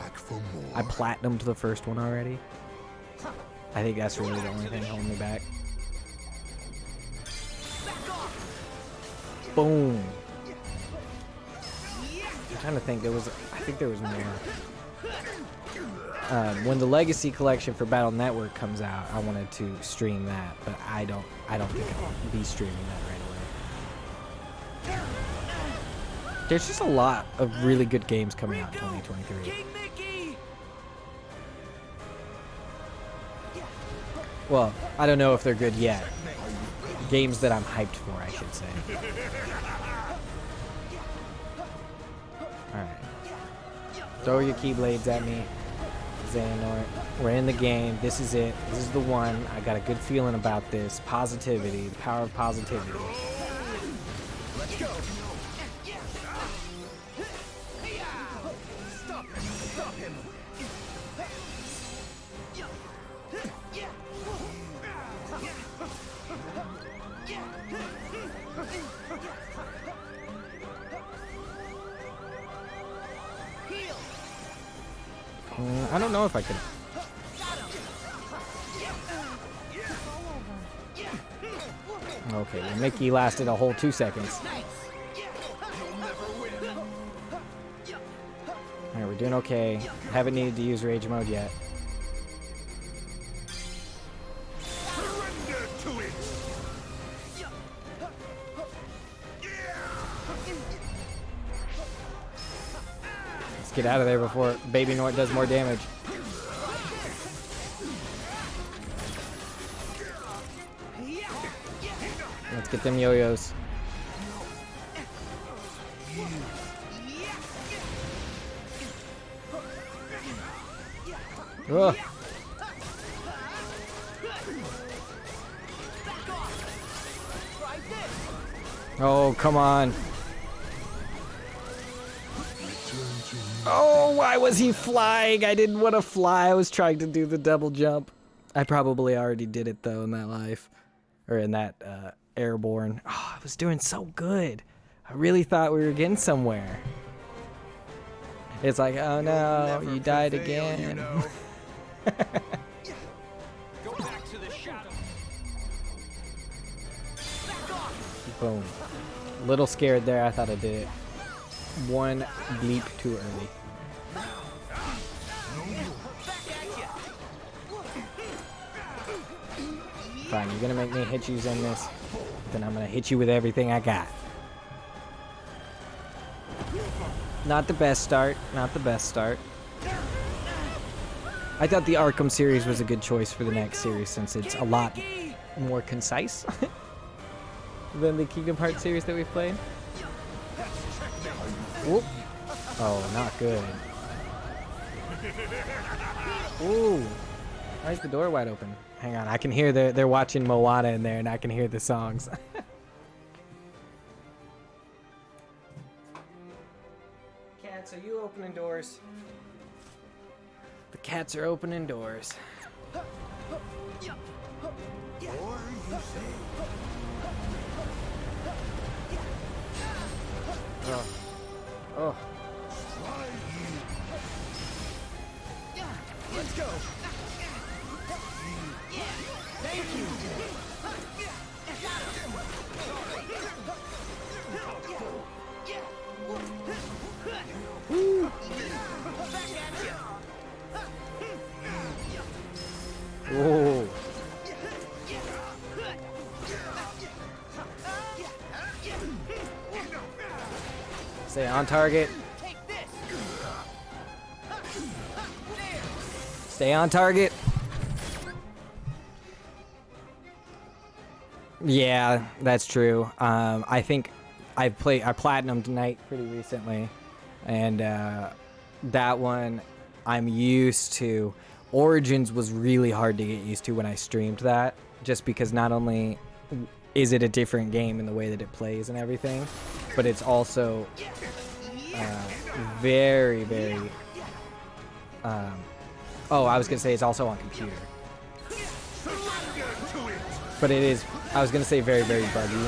I platinumed the first one already. I think that's really the only thing holding me back. Boom. I'm trying to think. I think there was more. When the Legacy Collection for Battle Network comes out, I wanted to stream that, but I don't think I'll be streaming that right away. There's just a lot of really good games coming out in 2023. Well, I don't know if they're good yet. Games that I'm hyped for, I should say. Alright. Throw your Keyblades at me, Xehanort. We're in the game. This is it. This is the one. I got a good feeling about this. Positivity. The power of positivity. Let's go. I don't know if I could. Okay, well, Mickey lasted a whole 2 seconds. Alright, we're doing okay. Haven't needed to use rage mode yet. Let's get out of there before Baby Nort does more damage. Let's get them yo-yos. Ugh. Oh, come on. Oh, why was he flying? I didn't want to fly. I was trying to do the double jump. I probably already did it, though, in that life. Or in that airborne. Oh, I was doing so good. I really thought we were getting somewhere. It's like, oh no, you died again. You know. Go back to the shadow. Boom. Little scared there. I thought I did it one bleep too early. Fine, you're gonna make me hit you in this, then I'm gonna hit you with everything I got. Not the best start. Not the best start. I thought the Arkham series was a good choice for the next series since it's a lot more concise than the Kingdom Hearts series that we've played. Whoop. Oh, not good. Ooh. Why is the door wide open? Hang on, I can hear they're watching Moana in there and I can hear the songs. Cats, are you opening doors? The cats are opening doors. Oh. Oh. Let's go. Thank you. Whoa. Stay on target. Stay on target. Yeah, that's true. I think I platinumed tonight pretty recently, and that one I'm used to. Origins was really hard to get used to when I streamed that, just because not only is it a different game in the way that it plays and everything, but it's also very, very. Oh, I was gonna say it's also on computer. But it is, I was gonna say very, very buggy,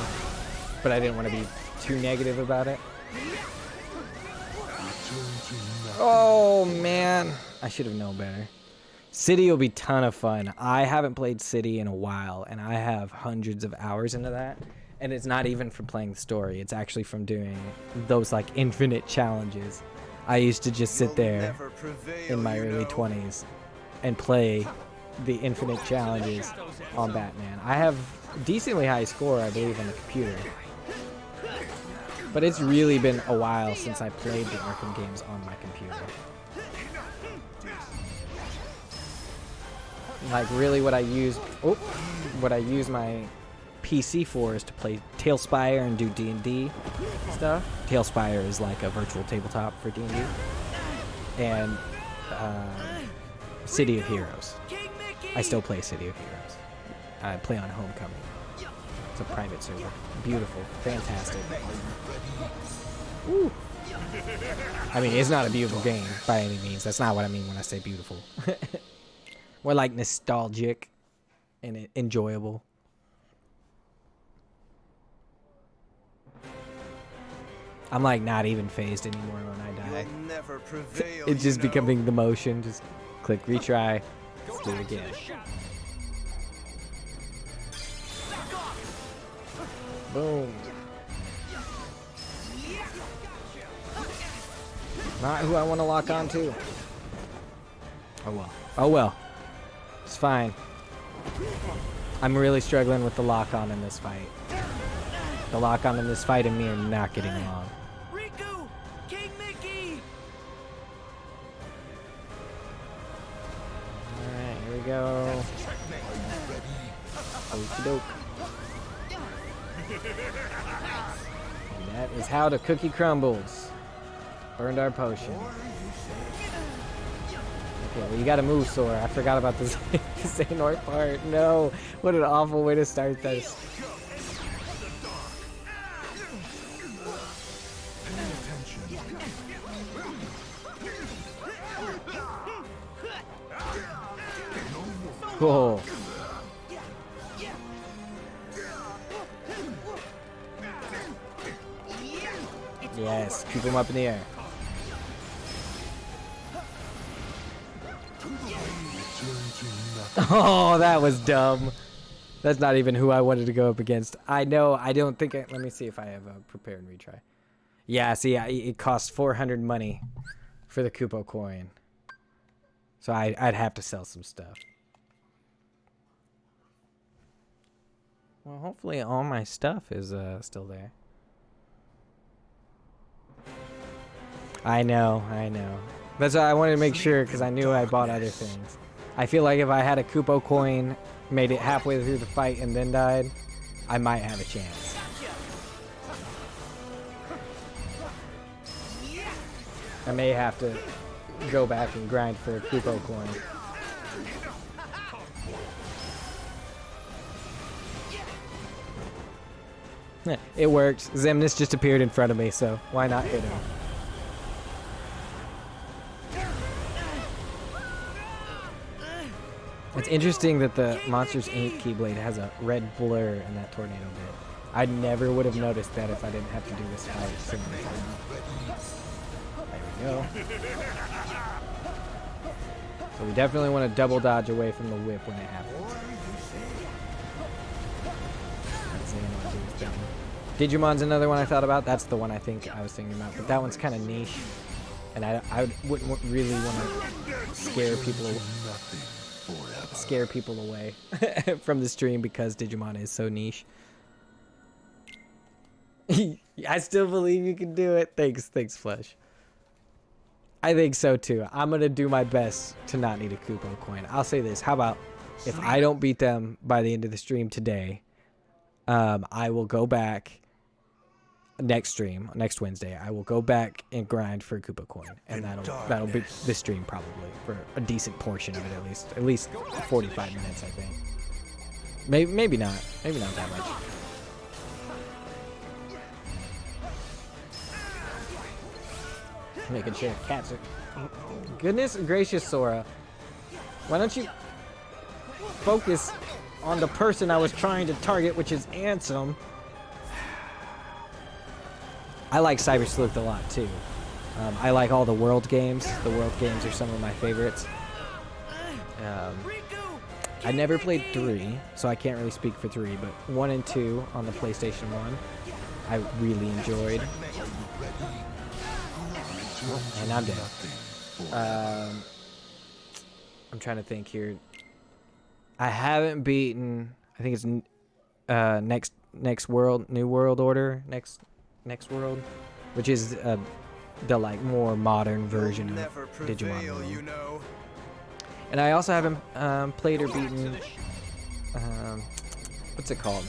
but I didn't want to be too negative about it. Oh man, I should have known better. City will be a ton of fun. I haven't played City in a while, and I have hundreds of hours into that. And it's not even from playing the story. It's actually from doing those like infinite challenges. I used to just sit there in my early 20s and play the infinite challenges on Batman. I have decently high score, I believe, on the computer. But it's really been a while since I played the Arkham games on my computer. Like really what I use my PC for is to play Tailspire and do D&D stuff. Tailspire is like a virtual tabletop for D&D. And City of Heroes. I still play City of Heroes. I play on Homecoming. It's a private server. Beautiful. Fantastic. Ooh. I mean, it's not a beautiful game by any means. That's not what I mean when I say beautiful. More like nostalgic and enjoyable. I'm like not even phased anymore when I die. Never prevail, It's just becoming the motion. Just click retry. Let's do it again. Boom. Not who I want to lock on to. Oh well. Oh well. It's fine. I'm really struggling with the lock-on in this fight. The lock-on in this fight and me are not getting along. Riku! King Mickey! Alright, here we go. Okie doke. And that is how the cookie crumbles. Burned our potion. Okay, well you gotta move, Sora. I forgot about this Xehanort part. No, what an awful way to start this. Cool. Yes, keep him up in the air. Oh, that was dumb. That's not even who I wanted to go up against. I know, I don't think let me see if I have a prepare and retry. Yeah, see, it costs 400 money for the Kupo coin. So I'd have to sell some stuff. Well, hopefully all my stuff is still there. I know. That's why I wanted to make sure because I knew I bought other things. I feel like if I had a Kupo coin, made it halfway through the fight and then died, I might have a chance. I may have to go back and grind for a Kupo coin. It works. Xemnas just appeared in front of me, so why not hit him? It's interesting that the Monsters Inc. Keyblade has a red blur in that tornado bit. I never would have noticed that if I didn't have to do this fight similar time. There we go. So we definitely want to double dodge away from the whip when it happens. Digimon's another one I thought about. That's the one I think I was thinking about, but that one's kind of niche, and I wouldn't really want to scare people away from the stream because Digimon is so niche. I still believe you can do it. Thanks, Flesh. I think so too. I'm gonna do my best to not need a Kupo coin. I'll say this: how about if I don't beat them by the end of the stream today? I will go back next Wednesday. I will go back and grind for a Koopa coin, and that'll be the stream probably for a decent portion of it, at least 45 minutes, I think. Maybe not that much. Making sure cats are. Goodness gracious, Sora, why don't you focus on the person I was trying to target, which is Ansem. I like Cyber Sleuth a lot too. I like all the world games. The world games are some of my favorites. I never played 3, so I can't really speak for 3, but 1 and 2 on the PlayStation 1, I really enjoyed. And I'm dead. I'm trying to think here. I haven't beaten. I think it's next world, New World Order, next world, which is the like more modern version of Digimon World. You know. And I also haven't played or beaten. What's it called?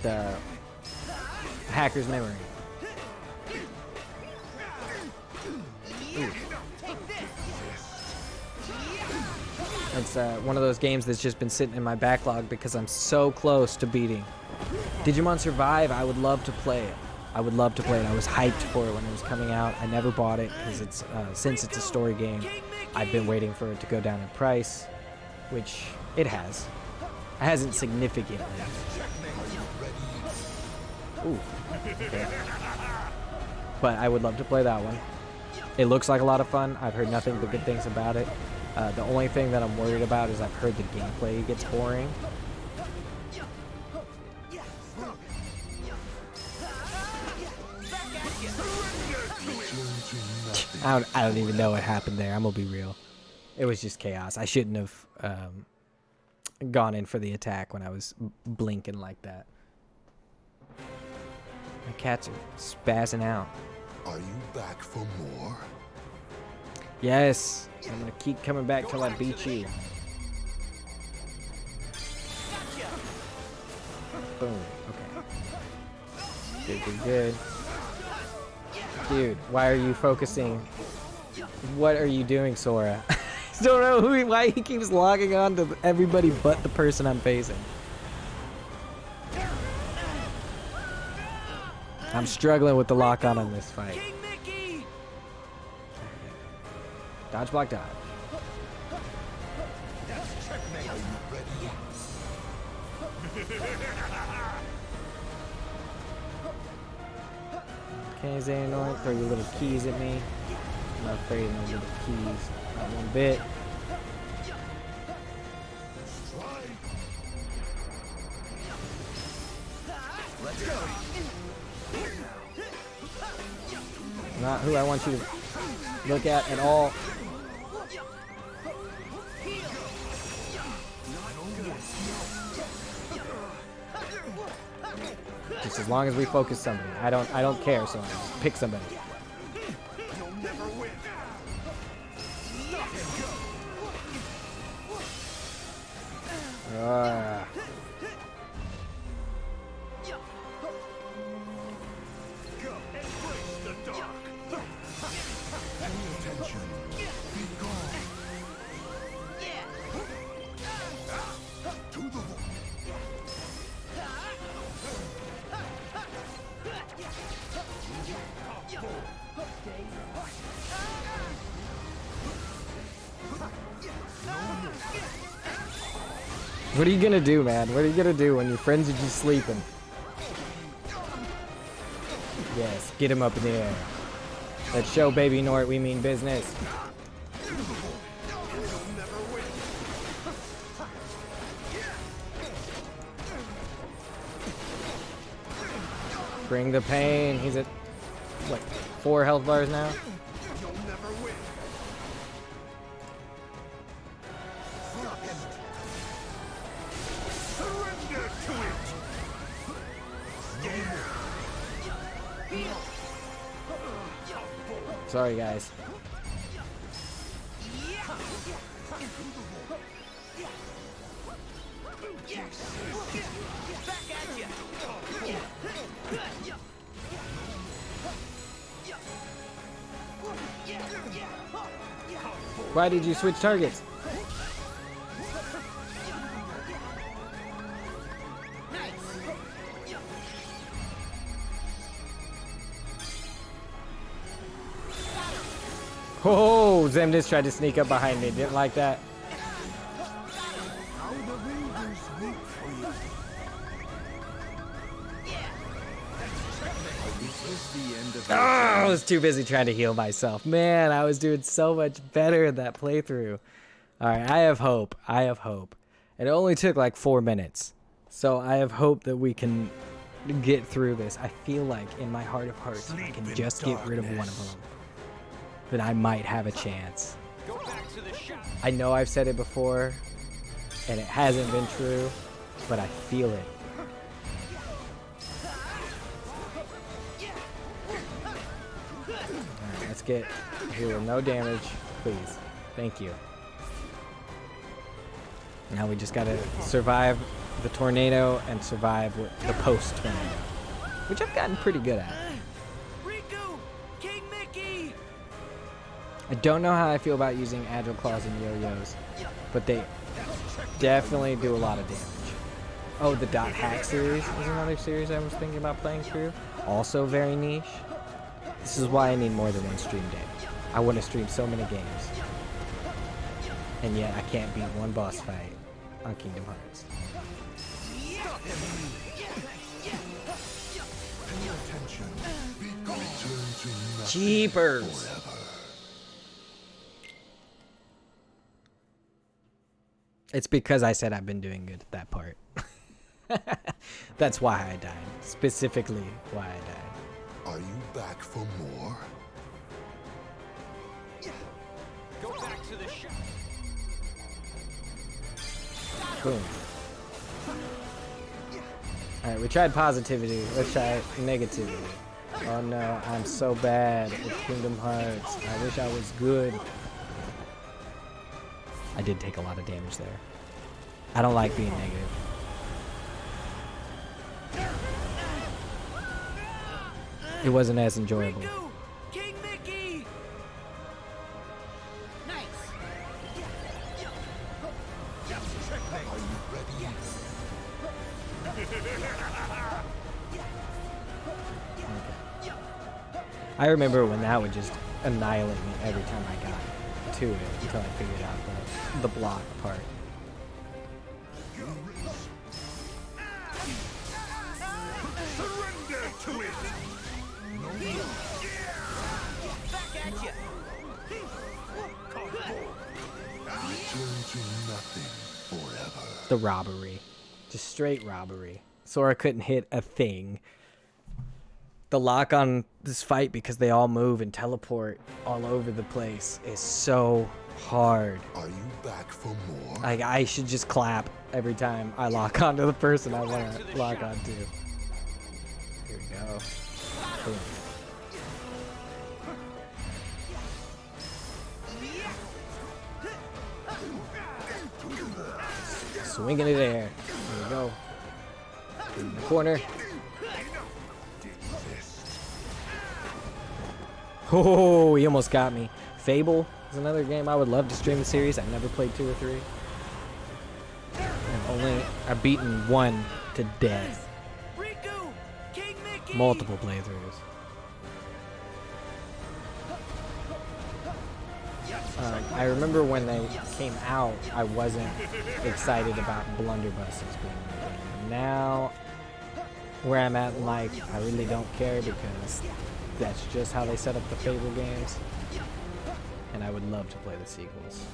The Hacker's Memory. Ooh. It's one of those games that's just been sitting in my backlog because I'm so close to beating. Digimon Survive, I would love to play it. I was hyped for it when it was coming out. I never bought it because it's since it's a story game, I've been waiting for it to go down in price, which it has. It hasn't significantly. Ooh. Okay. But I would love to play that one. It looks like a lot of fun. I've heard nothing but good things about it. The only thing that I'm worried about is I've heard the gameplay gets boring. I don't even know what happened there. I'm gonna be real. It was just chaos. I shouldn't have gone in for the attack when I was blinking like that. My cats are spazzing out. Are you back for more? Yes. I'm gonna keep coming back till I beat you. Boom. Okay. Good. Dude, why are you focusing? What are you doing, Sora? I don't know why he keeps logging on to everybody but the person I'm facing. I'm struggling with the lock-on on this fight. Dodge, block, dodge. Okay, Xehanort, throw your little keys at me. I'm not afraid of no little keys. Not one bit. Let's go. Not who I want you to look at all. Just as long as we focus somebody. I don't care, so just pick somebody. What are you gonna do, man? What are you gonna do when your friends are just sleeping? Yes, get him up in the air. Let's show Baby Nort we mean business. Bring the pain. He's at, what, 4 health bars now? Sorry, guys. Why did you switch targets? Oh, Zemnis tried to sneak up behind me. Didn't like that. Oh, I was too busy trying to heal myself. Man, I was doing so much better in that playthrough. All right, I have hope. I have hope. It only took like 4 minutes. So I have hope that we can get through this. I feel like in my heart of hearts, if I can just get rid of one of them, then I might have a chance. I know I've said it before, and it hasn't been true, but I feel it. Alright, let's get here with no damage, please. Thank you. Now we just gotta survive the tornado and survive the post-tornado, which I've gotten pretty good at. I don't know how I feel about using Agile Claws and Yo-Yos, but they definitely do a lot of damage. Oh, the Dot Hack series is another series I was thinking about playing through. Also very niche. This is why I need more than one stream day. I want to stream so many games. And yet I can't beat one boss fight on Kingdom Hearts. Jeepers! It's because I said I've been doing good at that part. That's why I died. Specifically why I died. Are you back for more? Go back to the shop. Boom. Alright, we tried positivity. Let's try negativity. Oh no, I'm so bad with Kingdom Hearts. I wish I was good. I did take a lot of damage there. I don't like being negative. It wasn't as enjoyable. King Mickey. Nice. Are you ready? I remember when that would just annihilate me every time I got to it until I figured out the block part. Surrender to it! Back at you. Return to nothing forever. The robbery. Just straight robbery. Sora couldn't hit a thing. The lock on this fight, because they all move and teleport all over the place, is so hard. Are you back for more? I should just clap every time I lock onto the person I want to lock onto. Here we go. Boom. Swinging it there. There we go. In the corner. Oh, he almost got me. Fable is another game I would love to stream the series. I've never played 2 or 3. I've beaten 1 to death. Riku, King Mickey. Multiple playthroughs. I remember when they came out, I wasn't excited about blunderbusses being in the game. Now, where I'm at in life, I really don't care because that's just how they set up the Fable games. And I would love to play the sequels.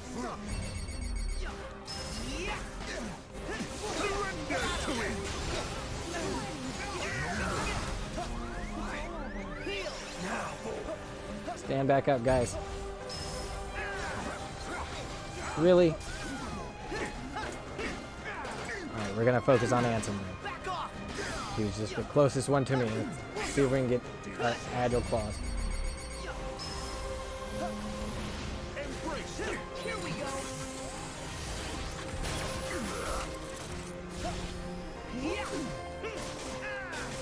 Stand back up, guys. Really? Alright, we're gonna focus on Ansem then. He was just the closest one to me. Let's see if we can get agile claws.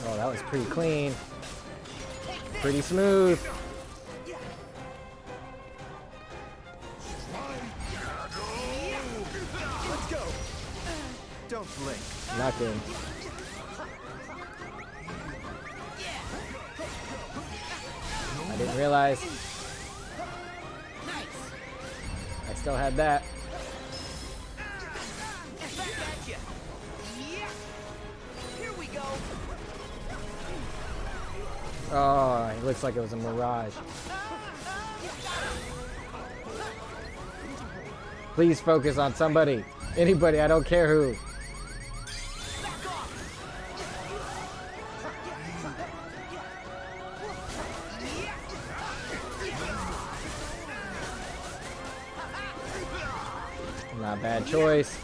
Oh, that was pretty clean. Pretty smooth. Let's go. Don't blink. Not good. I didn't realize I still had that. Oh, it looks like it was a mirage. Please focus on somebody. Anybody, I don't care who. Not a bad choice.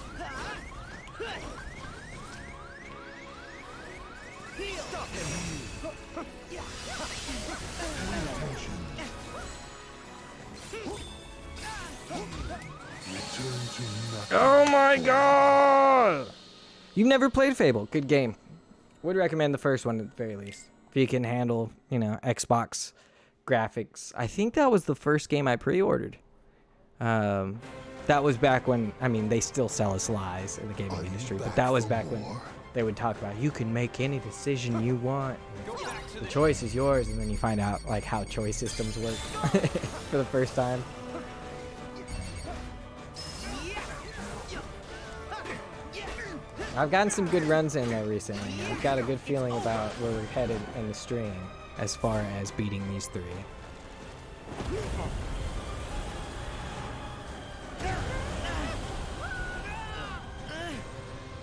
Oh my god! You've never played Fable. Good game. Would recommend the first one at the very least. If you can handle, you know, Xbox graphics. I think that was the first game I pre-ordered. That was back when, I mean, they still sell us lies in the gaming industry, but that was back when they would talk about you can make any decision you want. The choice is yours, and then you find out like how choice systems work for the first time. I've gotten some good runs in there recently. I've got a good feeling about where we're headed in the stream as far as beating these three.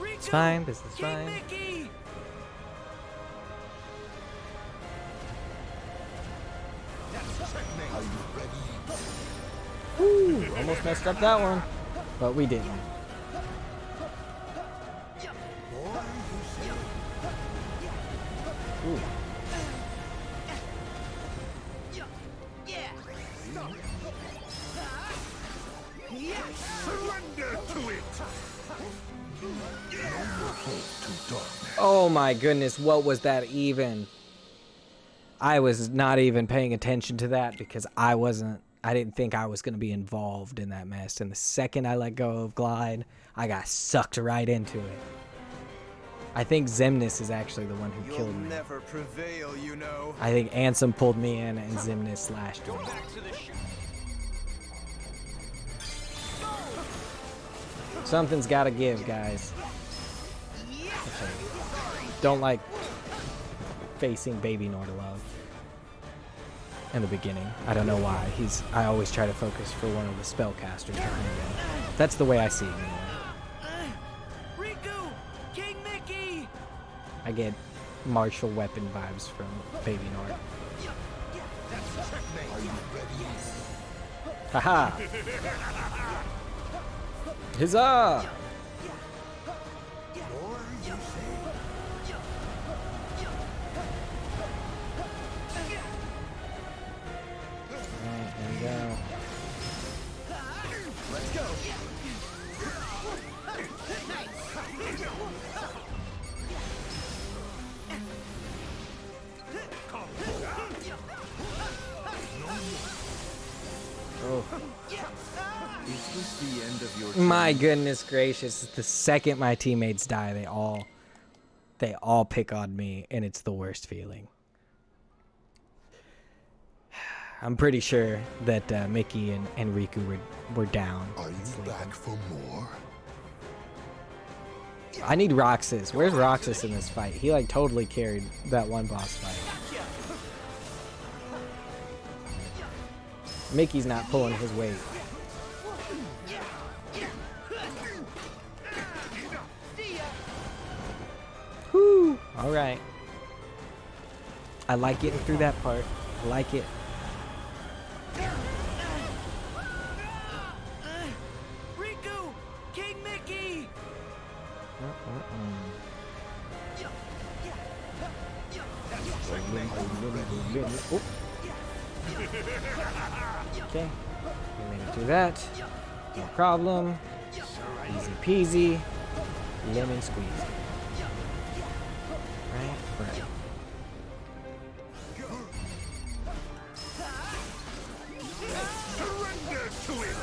It's fine, this is fine. Woo, almost messed up that one, but we didn't. Ooh. Oh my goodness, what was that even? I was not even paying attention to that because I didn't think I was going to be involved in that mess. And the second I let go of Glide, I got sucked right into it. I think Xemnas is actually the one who killed me. You'll never prevail, you know. I think Ansem pulled me in and Xemnas slashed me. Something's got to give, guys. Okay. Don't like facing Baby Nordalove in the beginning. I don't know why. I always try to focus for one of the spellcasters behind him. That's the way I see it anyway. I get martial weapon vibes from Baby Nord. Haha! Huzzah! Let's go. Oh. Is this the end of your My goodness gracious, the second my teammates die, they all pick on me, and it's the worst feeling. I'm pretty sure that Mickey and Riku were down. Are and you sleeping. back for more? I need Roxas. Where's Roxas in this fight? He like totally carried that one boss fight. Mickey's not pulling his weight. Whoo! All right. I like getting through that part. I like it. Riku! King Mickey! Oh. Okay. We made it through that. No problem. Easy peasy. Lemon squeeze. Right. Surrender to it!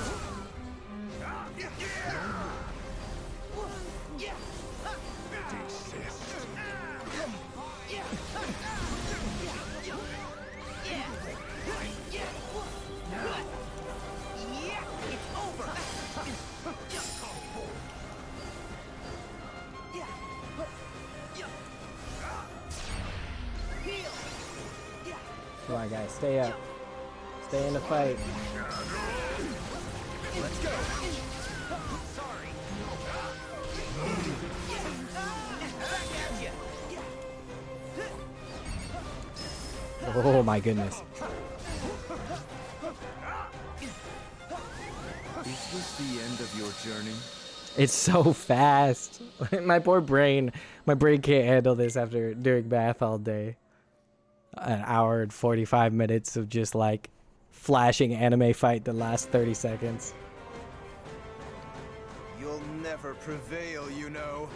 Come on, guys. Stay up. Stay in the fight. Let's go! Oh my goodness. Is this the end of your journey? It's so fast. My poor brain. My brain can't handle this after doing math all day. An hour and 45 minutes of just like flashing anime fight the last 30 seconds. You'll never prevail, you know.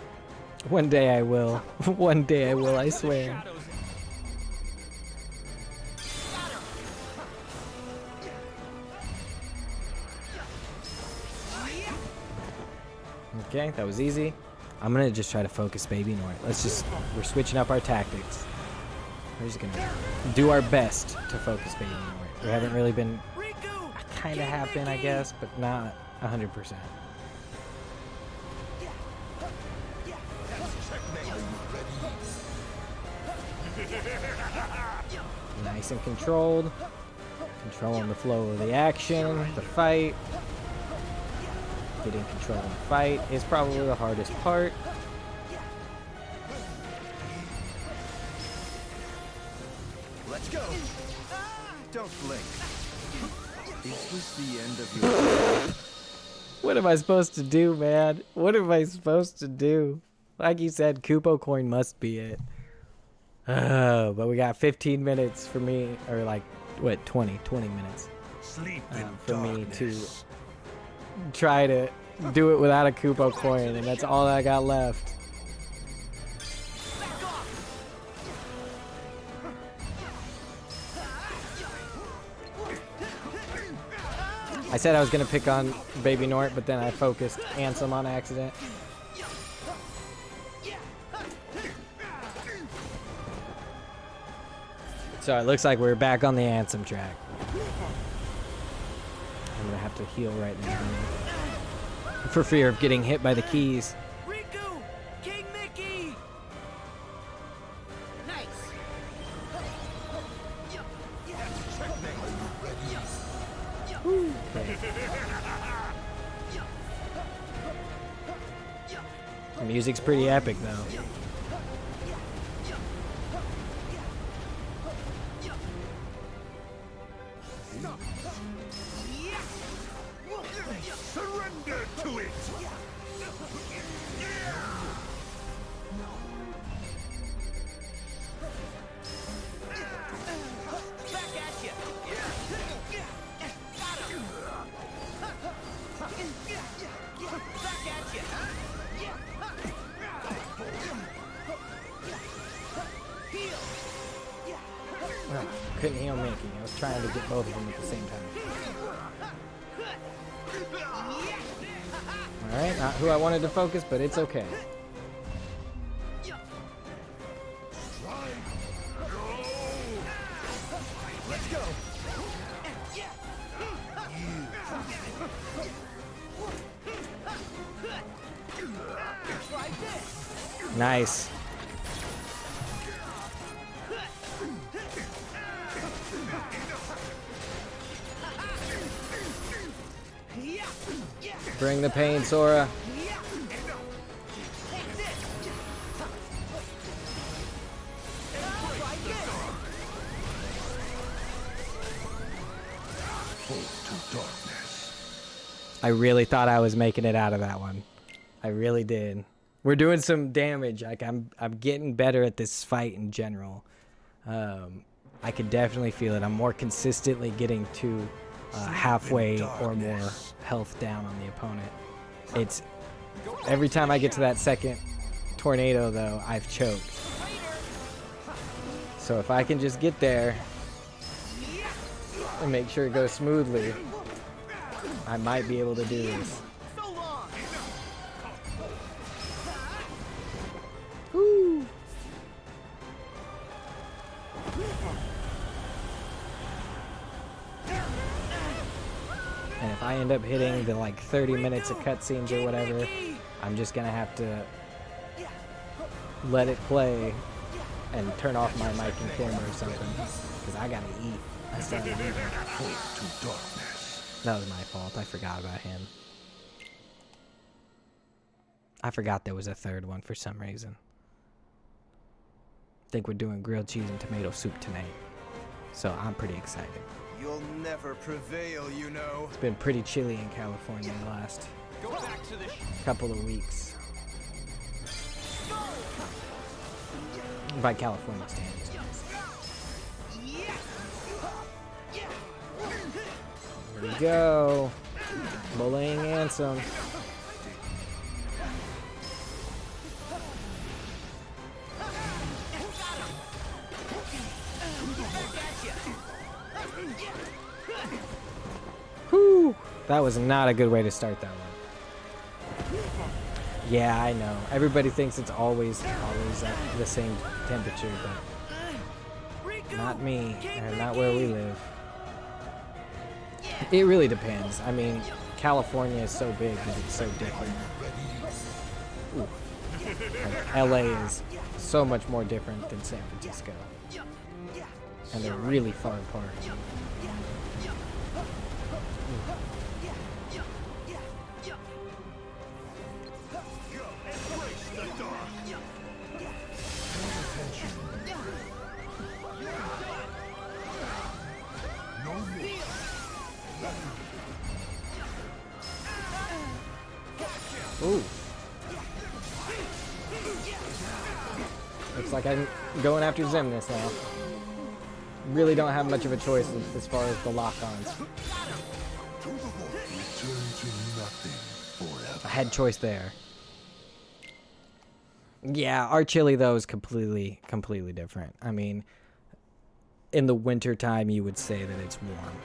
One day I will. One day I will, I swear. Okay, that was easy. I'm gonna just try to focus Baby Nort. We're switching up our tactics. We're just gonna do our best to focus Baby Nort. We haven't really been, Riku! kinda have been, I guess, but not 100%. Nice and controlled. Controlling the flow of the action, the fight. Getting control of the fight is probably the hardest part. Let's go. Don't blink. Is this the end of your... What am I supposed to do, man? What am I supposed to do? Like you said, Kupo coin must be it. But we got 15 minutes for me, or like, what, 20 minutes Sleep in for me to darkness. try to do it without a Kupo coin, and that's all I got left. I said I was gonna pick on Baby Nort, but then I focused Ansem on accident. So it looks like we're back on the Ansem track. I'm gonna have to heal right now for fear of getting hit by the keys. Riku! King Mickey! Nice! The music's pretty epic though. Surrender to it! Back at you! Got him! Back at you! Heal! Oh, couldn't heal Mickey. I was trying to get both of them at the same time. Alright, not who I wanted to focus, but it's okay. Let's go! Nice. Bring the pain, Sora. To darkness. I really thought I was making it out of that one. I really did. We're doing some damage. Like I'm getting better at this fight in general. I could definitely feel it. I'm more consistently getting to halfway or more health down on the opponent. It's every time I get to that second tornado though, I've choked. So if I can just get there and make sure it goes smoothly, I might be able to do this. Woo. And if I end up hitting the like 30 minutes of cutscenes or whatever, I'm just gonna have to let it play and turn off my mic and camera or something, because I gotta eat. I started eating. To darkness. That was my fault. I forgot about him. I forgot there was a third one for some reason. I think we're doing grilled cheese and tomato soup tonight, so I'm pretty excited. You'll never prevail, you know. It's been pretty chilly in California the last couple of weeks. By California standards. Here we go. Bullying Ansem. Whew. That was not a good way to start that one. Yeah, I know. Everybody thinks it's always at the same temperature, but not me, and not where we live. It really depends. I mean, California is so big that it's so different. Ooh. Like, LA is so much more different than San Francisco. And they're really far apart. Ooh. Looks like I'm going after Xemnas now. Really don't have much of a choice as far as the lock-ons. Return to nothing forever. I had choice there. Yeah, our chili though is completely different. I mean, in the winter time you would say that it's warm.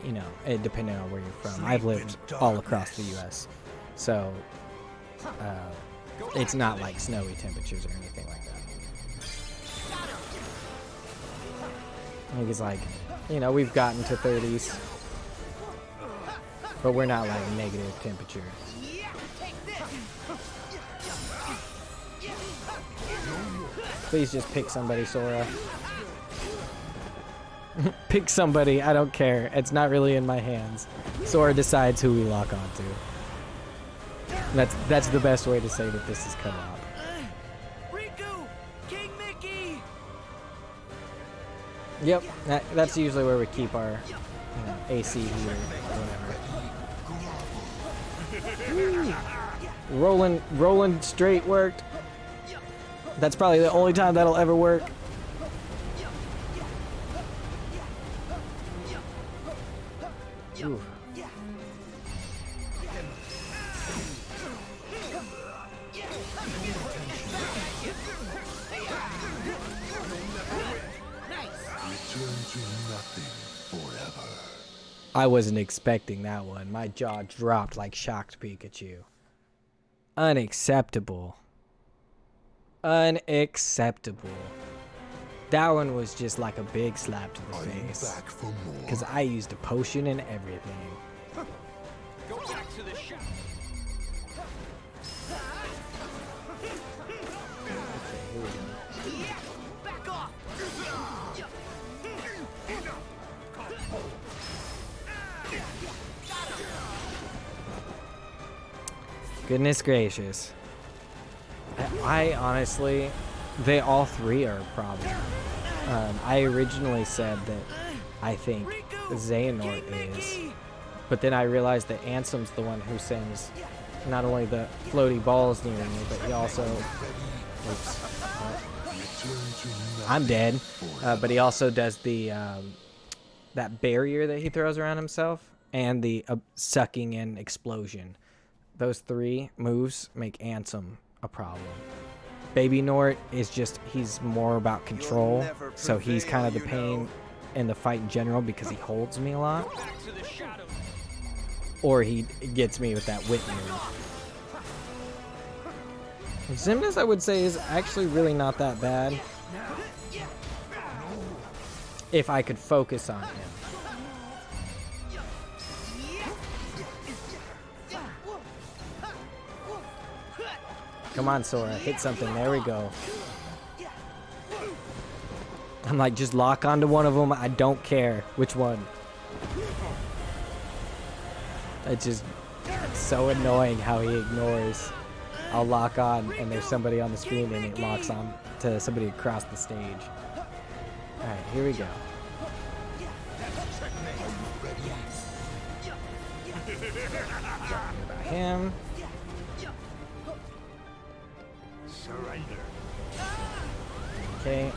You know, depending on where you're from. I've lived all across the US. So it's not like snowy temperatures or anything like that. I think it's like, you know, we've gotten to 30s, but we're not like negative temperature. Please just pick somebody, Sora. Pick somebody, I don't care. It's not really in my hands. Sora decides who we lock onto. That's the best way to say that this is co-op. Riku! King Mickey! Yep, that's usually where we keep our AC heater or whatever. Rolling straight worked. That's probably the only time that'll ever work. Ooh. Return to nothing forever. I wasn't expecting that one. My jaw dropped like shocked Pikachu. Unacceptable. Unacceptable. That one was just like a big slap to the Are you face. back for more? Because I used a potion and everything. Go back to the shop. here we go. Back off. Goodness gracious. I honestly, they all three are a problem. I originally said that I think Xehanort is, but then I realized that Ansem's the one who sends not only the floaty balls near me, but he also, oops, I'm dead, but he also does the, that barrier that he throws around himself, and the sucking in explosion. Those three moves make Ansem a problem. Baby Nort is just, he's more about control, so he's kind of the pain in the fight in general because he holds me a lot. Or he gets me with that whip move. Xemnas, I would say, is actually really not that bad if I could focus on him. Come on, Sora, hit something. There we go. I'm like, just lock onto one of them. I don't care which one. It's so annoying how he ignores. I'll lock on and there's somebody on the screen and it locks on to somebody across the stage. Alright, here we go. About him. Surrender. Okay.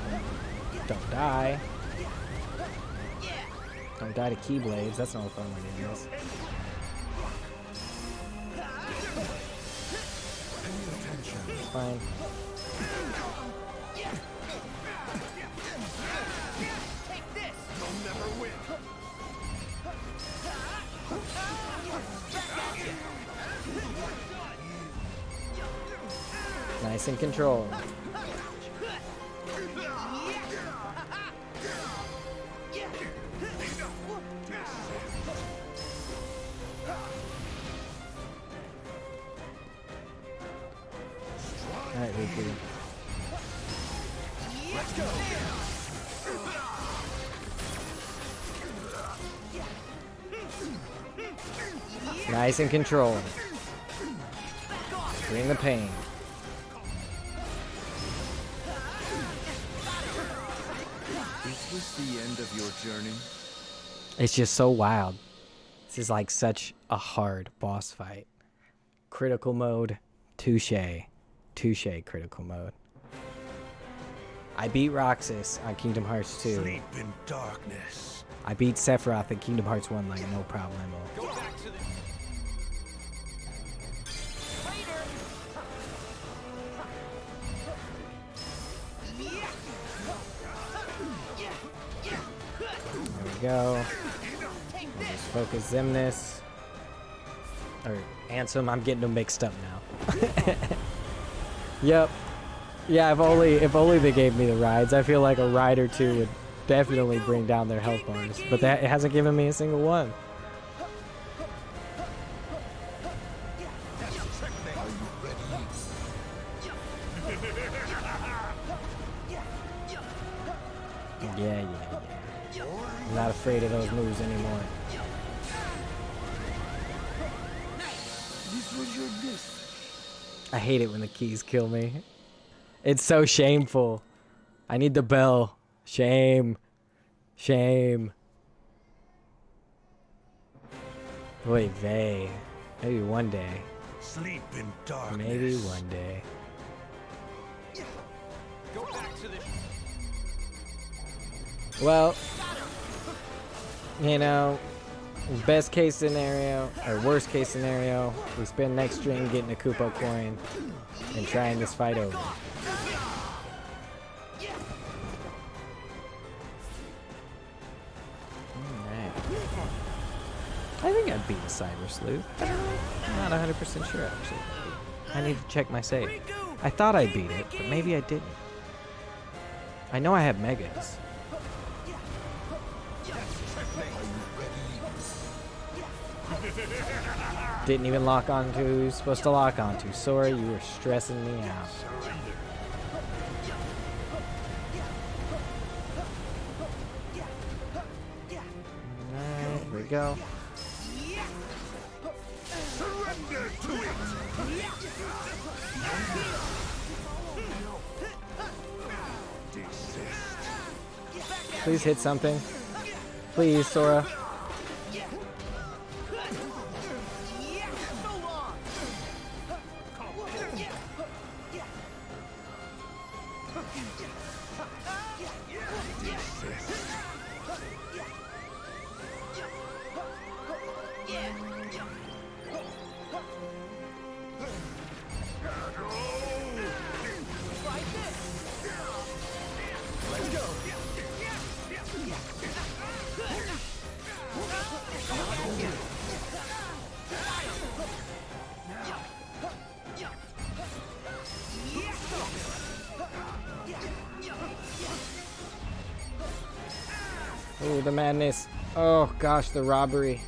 Don't die. Don't die to Keyblades. That's not what fun my game is. Fine. Take this. You'll never win. Nice and controlled. Alright, Riku. Let's go. Nice and controlled. Bring the pain. Is this the end of your journey? It's just so wild. This is like such a hard boss fight. Critical mode, touche. Touche critical mode. I beat Roxas on Kingdom Hearts 2. Sleep in darkness. I beat Sephiroth in Kingdom Hearts 1 like no problemo. Go back to the... There we go. We'll just focus Xemnas. Or Ansem, I'm getting them mixed up now. Yep. Yeah, if only they gave me the rides. I feel like a ride or two would definitely bring down their health bars. But that it hasn't given me a single one. Yeah. I'm not afraid of those moves anymore. This was your destiny. I hate it when the keys kill me. It's so shameful. I need the bell. Shame. Shame. Wait, vey. Maybe one day. Sleep in darkness. Maybe one day. Go back to the... Well, you know, best case scenario, or worst case scenario, we spend next stream getting a Koopa coin and trying this fight over. Alright. I think I beat a Cyber Sleuth. I'm not 100% sure, actually. I need to check my save. I thought I beat it, but maybe I didn't. I know I have Megas. Didn't even lock onto who he was supposed to lock onto. Sorry, you were stressing me out. go. Surrender to it! Please hit something. Please, Sora. Oh, the madness. Oh, gosh, the robbery.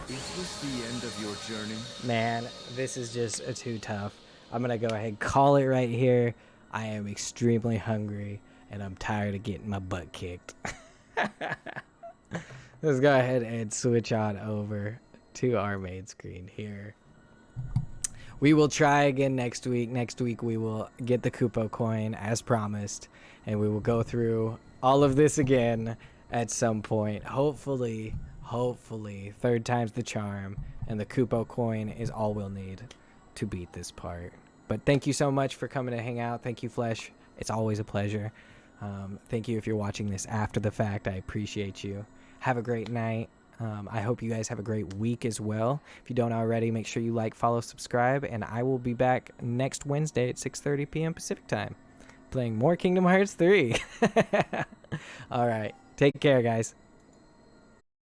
Is this the end of your journey? Man, this is just too tough. I'm going to go ahead and call it right here. I am extremely hungry, and I'm tired of getting my butt kicked. Let's go ahead and switch on over to our main screen here. We will try again next week. Next week we will get the Kupo coin as promised, and we will go through all of this again at some point. Hopefully, third time's the charm, and the Kupo coin is all we'll need to beat this part. But thank you so much for coming to hang out. Thank you, Flesh. It's always a pleasure. Thank you if you're watching this after the fact. I appreciate you. Have a great night. I hope you guys have a great week as well. If you don't already, make sure you like, follow, subscribe, and I will be back next Wednesday at 6:30 p.m. Pacific time playing more Kingdom Hearts 3. All right. Take care, guys.